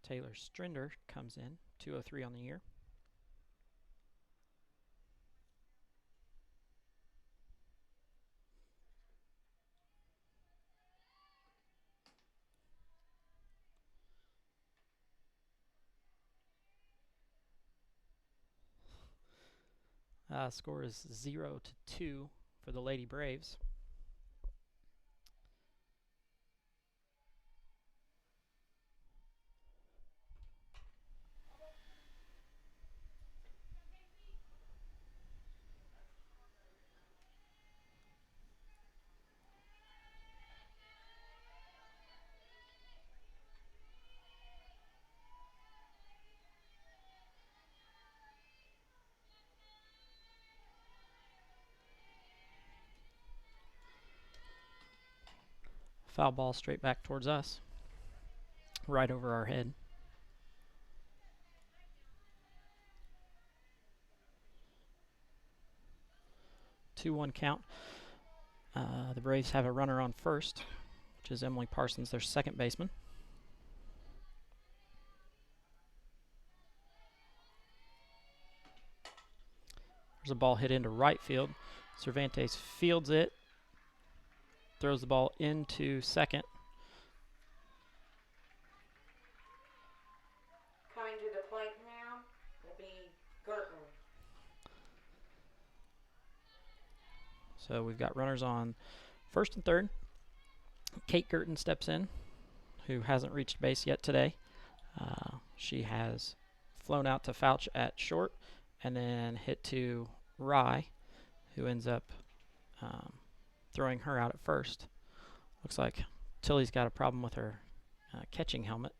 Taylor Strinder comes in, 203 on the year. Score is 0-2 for the Lady Braves. Foul ball straight back towards us, right over our head. Two-one count. The Braves have a runner on first, which is Emily Parsons, their second baseman. There's a ball hit into right field. Cervantes fields it, throws the ball into second. Coming to the plate now will be Gerton. So we've got runners on first and third. Kate Gerton steps in, who hasn't reached base yet today. She has flown out to Fouch at short and then hit to Rye, who ends up throwing her out at first. Looks like Tilly's got a problem with her catching helmet.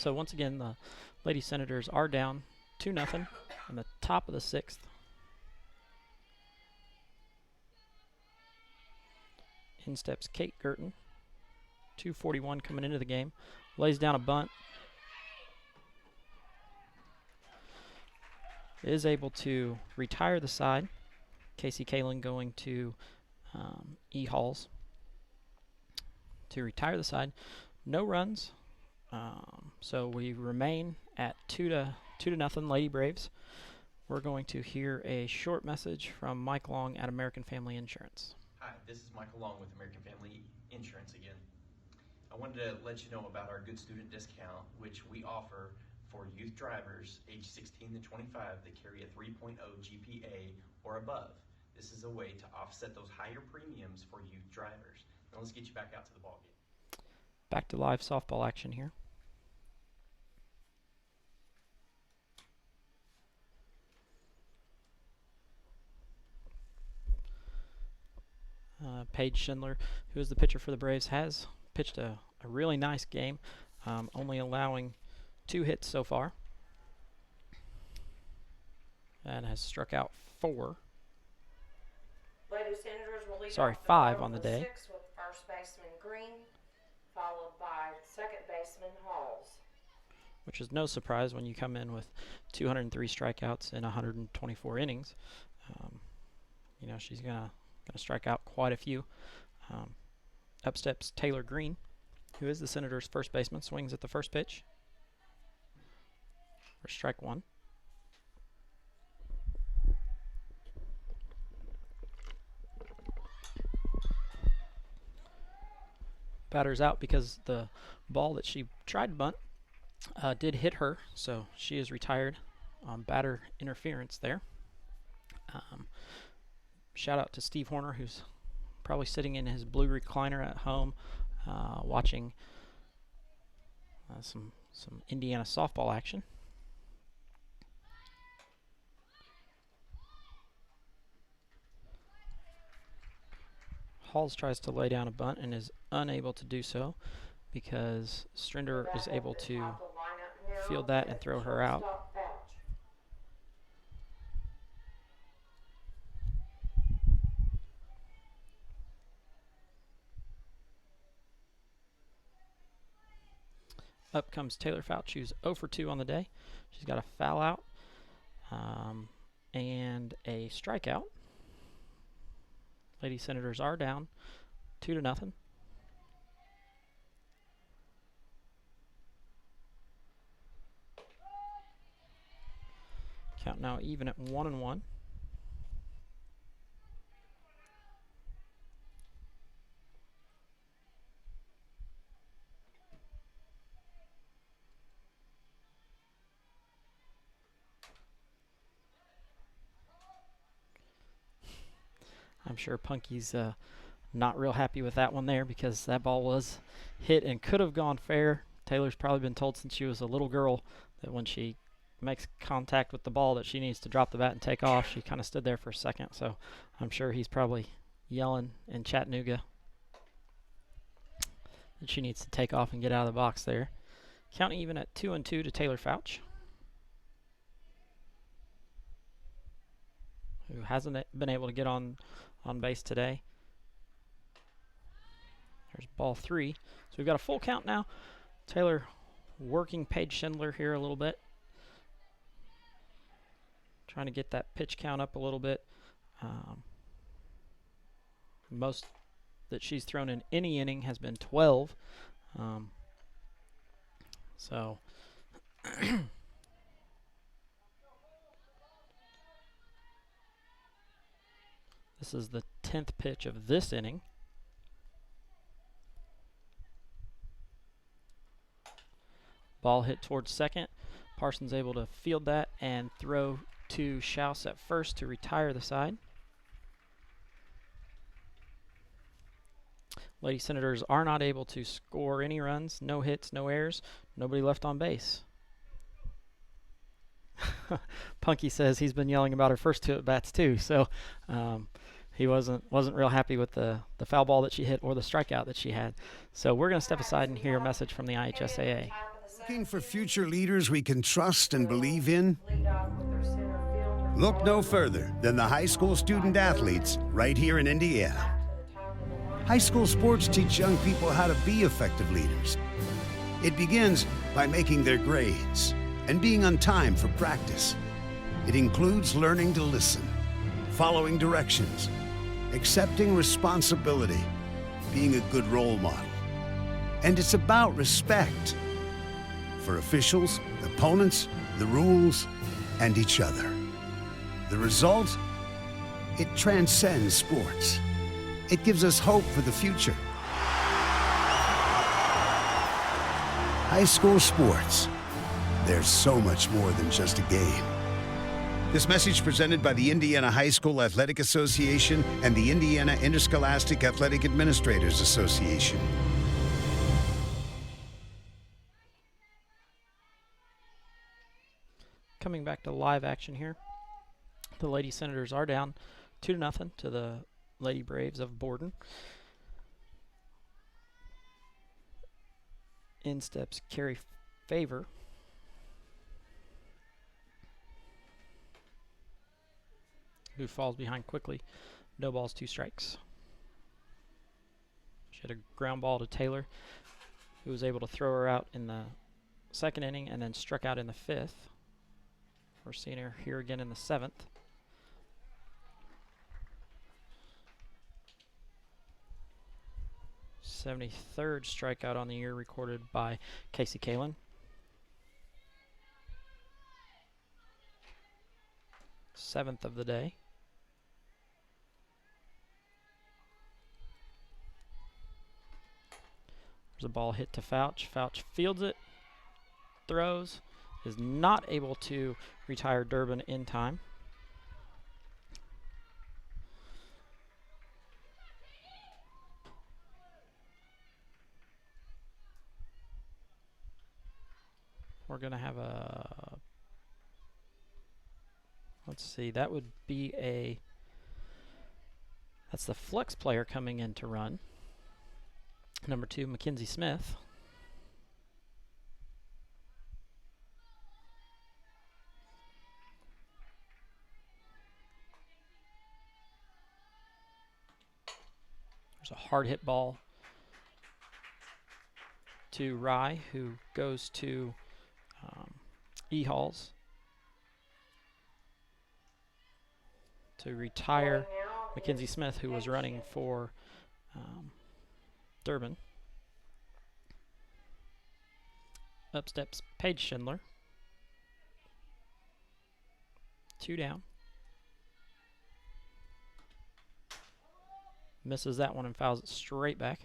So once again, the Lady Senators are down 2-0 in the top of the 6th. In steps Kate Girton. 2:41 coming into the game. Lays down a bunt. Is able to retire the side. Casey Kalin going to E. Halls to retire the side. No runs. So we remain at 2-0 Lady Braves. We're going to hear a short message from Mike Long at American Family Insurance. Hi, this is Michael Long with American Family Insurance again. I wanted to let you know about our good student discount, which we offer for youth drivers age 16 to 25 that carry a 3.0 GPA or above. This is a way to offset those higher premiums for youth drivers. Now let's get you back out to the ballgame. Back to live softball action here. Paige Schindler, who is the pitcher for the Braves, has pitched a really nice game, only allowing 2 hits so far, and has struck out 4. Lady Senators will lead Sorry, off the 5 bottom on the of day. 6th with first baseman Green, followed by second baseman Halls. Which is no surprise when you come in with 203 strikeouts in 124 innings. You know, she's gonna strike out quite a few. Up steps Taylor Green, who is the Senators' first baseman, swings at the first pitch for strike 1. Batter's out because the ball that she tried to bunt did hit her, so she is retired on batter interference there. Shout out to Steve Horner, who's probably sitting in his blue recliner at home watching some Indiana softball action. Halls tries to lay down a bunt and is unable to do so because Strinder is able to field that and throw her out. Up comes Taylor Fouch, who's 0 for 2 on the day. She's got a foul out and a strikeout. Lady Senators are down 2-0. Count now even at 1-1. I'm sure Punky's not real happy with that one there because that ball was hit and could have gone fair. Taylor's probably been told since she was a little girl that when she makes contact with the ball that she needs to drop the bat and take off. She kind of stood there for a second, so I'm sure he's probably yelling in Chattanooga that she needs to take off and get out of the box there. Count even at 2-2 to Taylor Fouch, who hasn't been able to get on base today. There's ball 3. So we've got a full count now. Taylor working Paige Schindler here a little bit. Trying to get that pitch count up a little bit. Most that she's thrown in any inning has been 12. So this is the 10th pitch of this inning. Ball hit towards second. Parsons able to field that and throw to Schaus at first to retire the side. Lady Senators are not able to score any runs, no hits, no errors, nobody left on base. Punky says he's been yelling about her first 2 at-bats too, so he wasn't real happy with the foul ball that she hit or the strikeout that she had. So we're going to step aside and hear a message from the IHSAA. Looking for future leaders we can trust and believe in? Lead off with their center fielder. Look no further than the high school student athletes right here in Indiana. To the top of the line. High school sports teach young people how to be effective leaders. It begins by making their grades and being on time for practice. It includes learning to listen, following directions, accepting responsibility, being a good role model. And it's about respect for officials, opponents, the rules, and each other. The result? It transcends sports. It gives us hope for the future. High school sports. There's so much more than just a game. This message presented by the Indiana High School Athletic Association and the Indiana Interscholastic Athletic Administrators Association. Coming back to live action here. The Lady Senators are down 2-0 to the Lady Braves of Borden. In steps Carrie Favor. Who falls behind quickly. No balls, 2 strikes. She had a ground ball to Taylor, who was able to throw her out in the 2nd inning and then struck out in the 5th. We're seeing her here again in the 7th. '73rd strikeout on the year recorded by Casey Kalin. 7th of the day. There's a ball hit to Fouch. Fouch fields it, throws, is not able to retire Durbin in time. We're going to have a, let's see, that would be a, that's the flex player coming in to run. Number 2, Mackenzie Smith. There's a hard hit ball to Rye, who goes to E-Halls to retire Mackenzie Smith, who was running for Durbin. Up steps Paige Schindler. 2 down. Misses that one and fouls it straight back.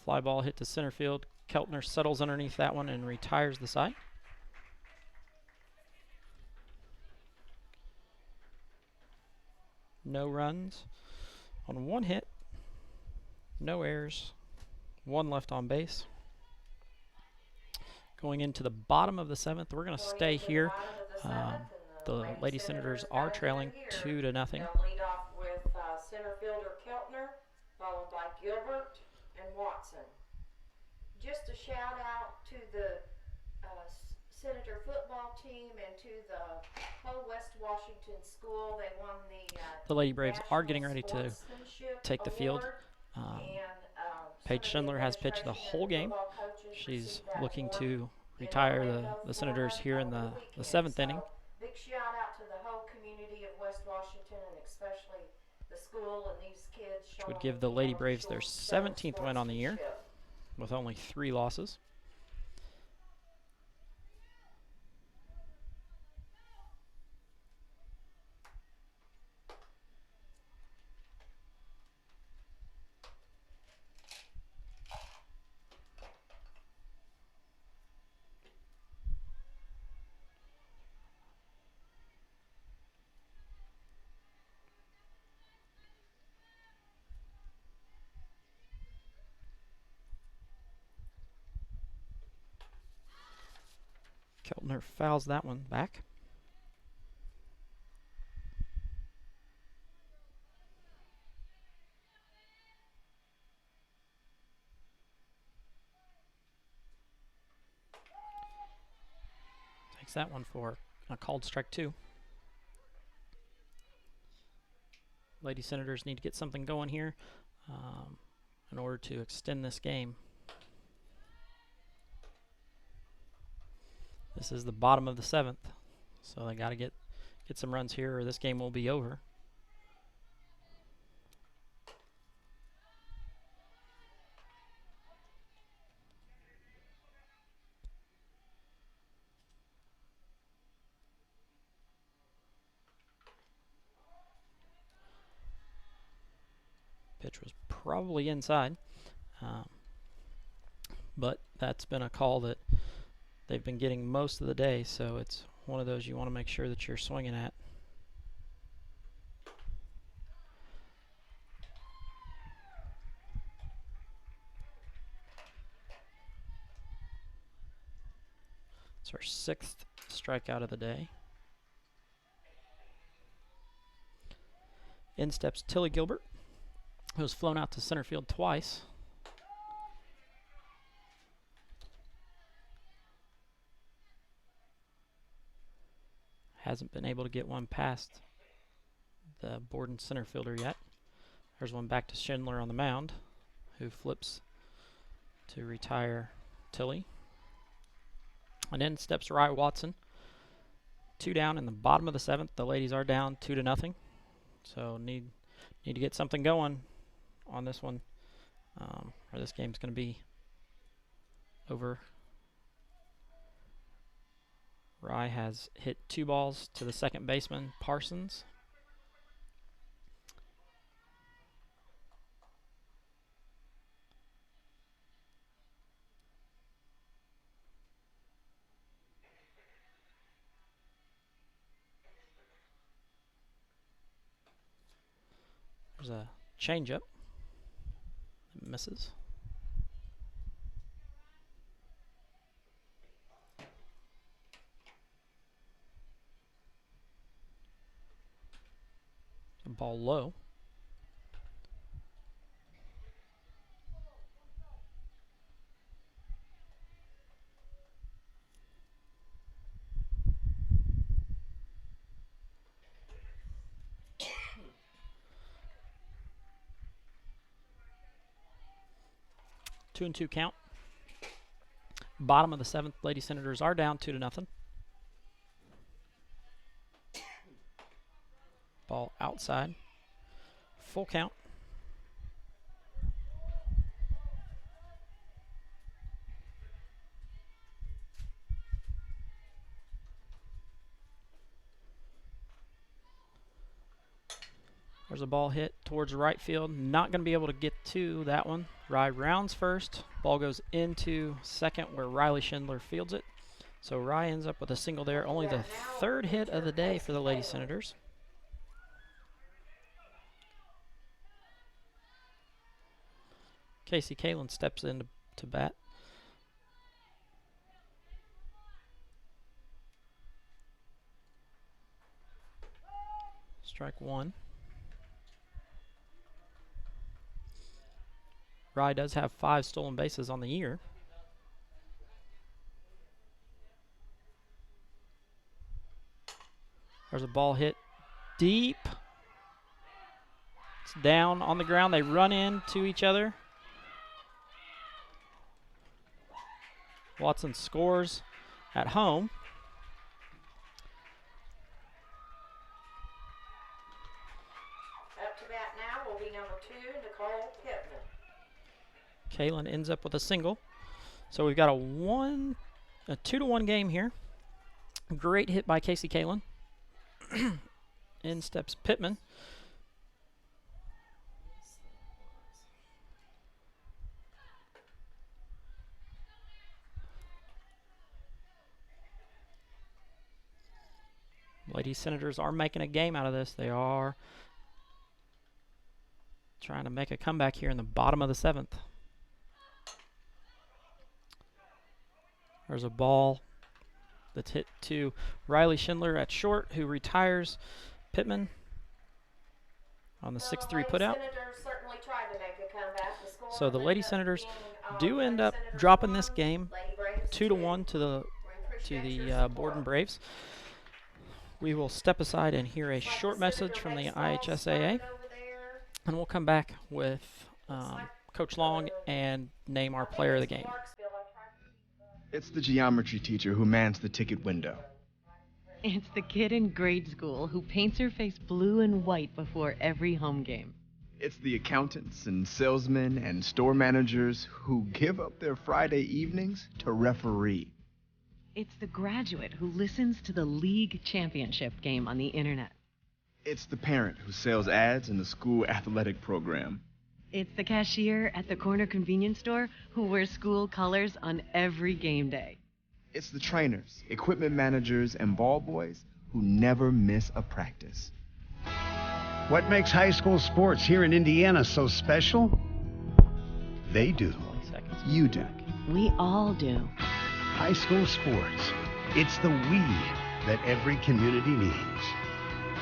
Fly ball hit to center field. Keltner settles underneath that one and retires the side. No runs on 1 hit. No errors. 1 left on base. Going into the bottom of the 7th, we're going to stay here. The Lady Senators are trailing 2-0. They'll lead off with center fielder Keltner, followed by Gilbert and Watson. Just a shout out to the Senator football team and to the whole West Washington school. They won The Lady Braves are getting ready to Sportsmanship take the field. Award, Paige Schindler has pitched the whole game. She's looking to retire the Senators here in the 7th inning. Big shout out to the whole community of West Washington and especially the school and these kids. Which would give the Lady Braves their 17th win on the year with only 3 losses. Keltner fouls that one back. Takes that one for a called strike 2. Lady Senators need to get something going here in order to extend this game. This is the bottom of the 7th, so they got to get some runs here or this game will be over. Pitch was probably inside, but that's been a call that they've been getting most of the day, so it's one of those you want to make sure that you're swinging at. It's our 6th strikeout of the day. In steps Tilly Gilbert, who was flown out to center field twice. Hasn't been able to get one past the Borden center fielder yet. There's one back to Schindler on the mound, who flips to retire Tilly. And in steps Rye Watson. 2 down in the bottom of the 7th. The ladies are down 2-0. So need to get something going on this one, or this game's going to be over. Rye has hit 2 balls to the second baseman, Parsons. There's a changeup. It misses. A ball low. Two and 2 count. Bottom of the 7th, Lady Senators are down 2-0. Ball outside. Full count. There's a ball hit towards right field. Not going to be able to get to that one. Rye rounds first. Ball goes into second where Riley Schindler fields it. So Rye ends up with a single there. Only the 3rd hit of the day for the Lady Senators. Casey Kalin steps in to bat. Strike 1. Rye does have 5 stolen bases on the year. There's a ball hit deep. It's down on the ground. They run into each other. Watson scores at home. Up to bat now will be number 2, Nicole Pittman. Kalin ends up with a single. So we've got a 2-1 game here. Great hit by Casey Kalin. In steps Pittman. Lady Senators are making a game out of this. They are trying to make a comeback here in the bottom of the 7th. There's a ball That's hit to Riley Schindler at short, who retires Pittman on the 6-3 putout. Senators certainly tried to make a comeback. So the Lady Senators do end up dropping this game 2-1 to the Borden Braves. We will step aside and hear a short message from the IHSAA, and we'll come back with Coach Long and name our player of the game. It's the geometry teacher who mans the ticket window. It's the kid in grade school who paints her face blue and white before every home game. It's the accountants and salesmen and store managers who give up their Friday evenings to referee. It's the graduate who listens to the league championship game on the internet. It's the parent who sells ads in the school athletic program. It's the cashier at the corner convenience store who wears school colors on every game day. It's the trainers, equipment managers, and ball boys who never miss a practice. What makes high school sports here in Indiana so special? They do. You do. We all do. High school sports. It's the we that every community needs.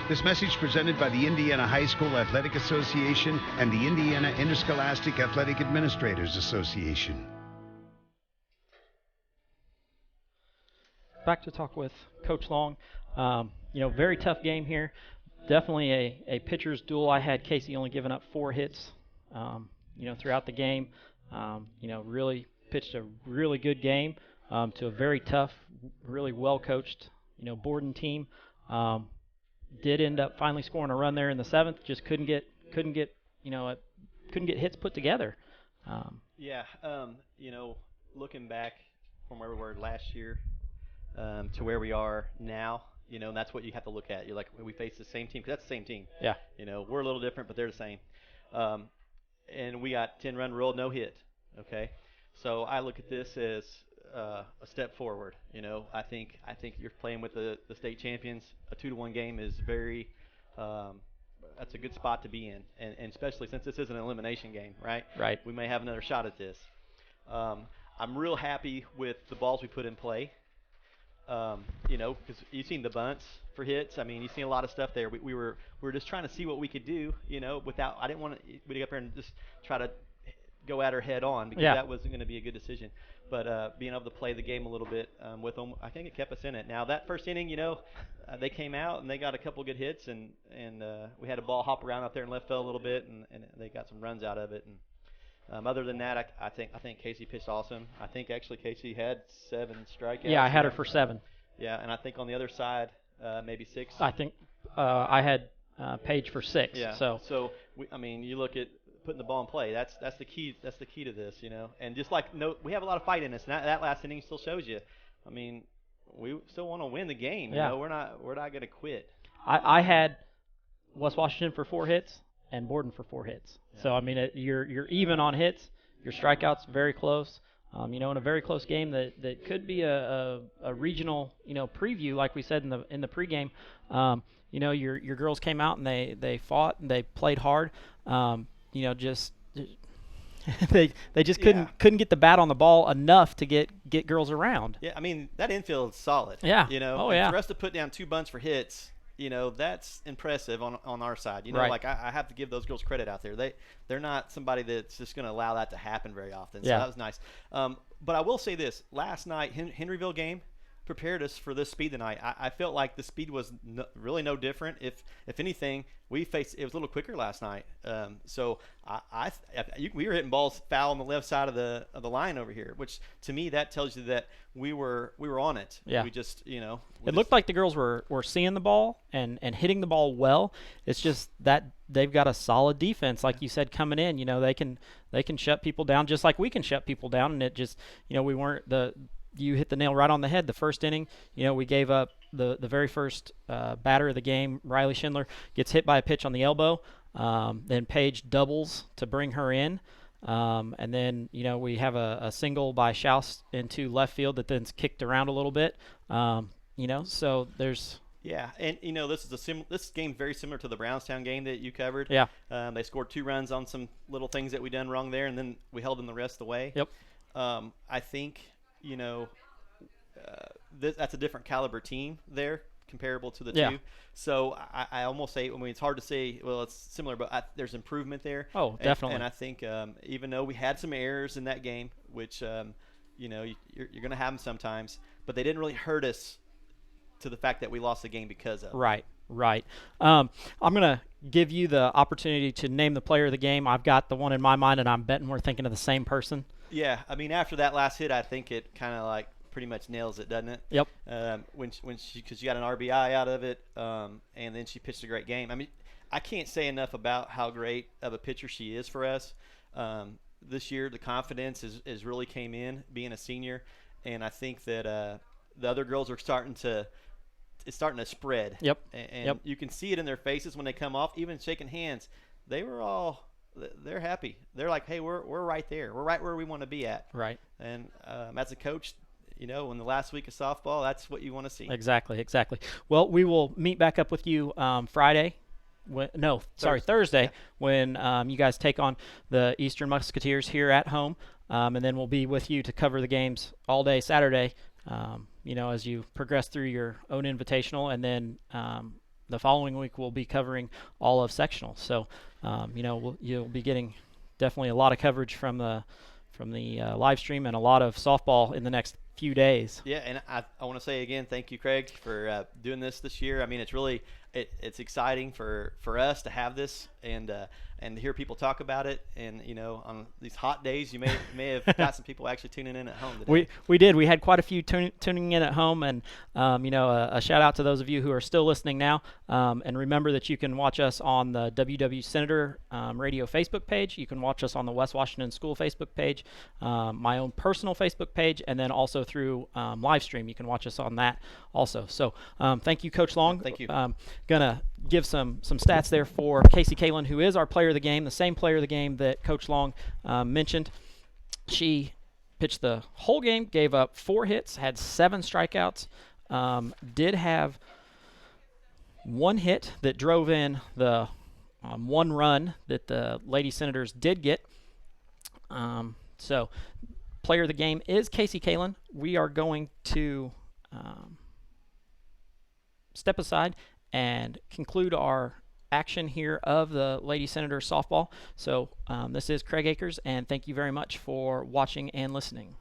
This message presented by the Indiana High School Athletic Association and the Indiana Interscholastic Athletic Administrators Association. Back to talk with Coach Long. Very tough game here. Definitely a pitcher's duel. I had Casey only giving up 4 hits, throughout the game. Really pitched a really good game to a very tough, really well-coached, Borden team. Did end up finally scoring a run there in the 7th. Just couldn't get hits put together. Looking back from where we were last year to where we are now, and that's what you have to look at. You're like, we face the same team, because that's the same team. Yeah. We're a little different, but they're the same. And we got 10-run rule, no hit. Okay. So I look at this as a step forward. I think you're playing with the state champions. A 2-1 game is very that's a good spot to be in, and especially since this is an elimination game, right? Right. We may have another shot at this. I'm real happy with the balls we put in play. Because you've seen the bunts for hits. I mean, you've seen a lot of stuff there. We were just trying to see what we could do. I didn't want to get up there and just try to go at her head on, because that wasn't going to be a good decision. But being able to play the game a little bit with them, I think it kept us in it. Now that first inning, they came out and they got a couple good hits, and we had a ball hop around out there in left field a little bit, and they got some runs out of it. And other than that, I think Casey pitched awesome. I think actually Casey had 7 strikeouts. Yeah, I had her for 7. Yeah, and I think on the other side, maybe 6. I think I had Paige for 6. Yeah. So you look at putting the ball in play. That's the key. That's the key to this, And just we have a lot of fight in us, and that last inning still shows you. I mean, we still want to win the game. Yeah. We're not going to quit. I had West Washington for 4 hits and Borden for 4 hits. Yeah. So you're even on hits. Your strikeouts very close. In a very close game that could be a regional preview, like we said in the pregame. Your girls came out and they fought and they played hard. They just couldn't get the bat on the ball enough to get girls around. Yeah, that infield's solid. Yeah. For us to put down 2 bunts for hits, that's impressive on our side. Right. I have to give those girls credit out there. They're not somebody that's just going to allow that to happen very often. So that was nice. But I will say this: last night, Henryville game prepared us for this speed tonight. I felt like the speed was really no different. If anything, it was a little quicker last night. So we were hitting balls foul on the left side of the line over here, which to me that tells you that we were on it. Yeah. We just it looked like the girls were seeing the ball and hitting the ball well. It's just that they've got a solid defense, like you said, coming in. They can shut people down just like we can shut people down, and it just we weren't You hit the nail right on the head. The first inning, we gave up the very first batter of the game. Riley Schindler gets hit by a pitch on the elbow. Then Paige doubles to bring her in. And then, we have a single by Schaus into left field that then's kicked around a little bit. So there's... Yeah, and this game's very similar to the Brownstown game that you covered. Yeah. They scored 2 runs on some little things that we done wrong there, and then we held them the rest of the way. Yep. I think that's a different caliber team there, comparable to the Yeah. two. So I almost say, I mean, it's hard to say, well, it's similar, but there's improvement there. Oh, definitely. And I think even though we had some errors in that game, which, you know, you're going to have them sometimes, but they didn't really hurt us to the fact that we lost the game because of. Right. I'm going to give you the opportunity to name the player of the game. I've got the one in my mind, and I'm betting we're thinking of the same person. Yeah, I mean, after that last hit, I think it kind of like pretty much nails it, doesn't it? Yep. Because she got an RBI out of it, and then she pitched a great game. I mean, I can't say enough about how great of a pitcher she is for us. This year, the confidence is really came in being a senior, and I think that the other girls are starting to spread. Yep. And you can see it in their faces when they come off, even shaking hands. They're happy. They're like, hey, we're right there. We're right where we want to be at. Right. And as a coach, you know, in the last week of softball, that's what you want to see. Exactly. Well, we will meet back up with you Thursday. Yeah. When you guys take on the Eastern Musketeers here at home, and then we'll be with you to cover the games all day Saturday. You know, as you progress through your own invitational, and then the following week we'll be covering all of sectional. So, you know, you'll be getting definitely a lot of coverage from the live stream and a lot of softball in the next few days. Yeah, and I want to say again, thank you, Craig, for doing this year. I mean, it's really it's exciting for us to have this and to hear people talk about it. And you know, on these hot days, you may have got some people actually tuning in at home today. We did. We had quite a few tuning in at home, and you know, a shout out to those of you who are still listening now. And remember that you can watch us on the WW Senator Radio Facebook page. You can watch us on the West Washington School Facebook page, my own personal Facebook page, and then also through live stream. You can watch us on that also. So thank you, Coach Long. Thank you. Gonna give some stats there for Casey Kalin, who is our player of the game, the same player of the game that Coach Long mentioned. She pitched the whole game, gave up 4 hits, had 7 strikeouts, did have 1 hit that drove in the 1 run that the Lady Senators did get. So player of the game is Casey Kalin. We are going to step aside and conclude our action here of the Lady Senator softball. So this is Craig Akers, and thank you very much for watching and listening.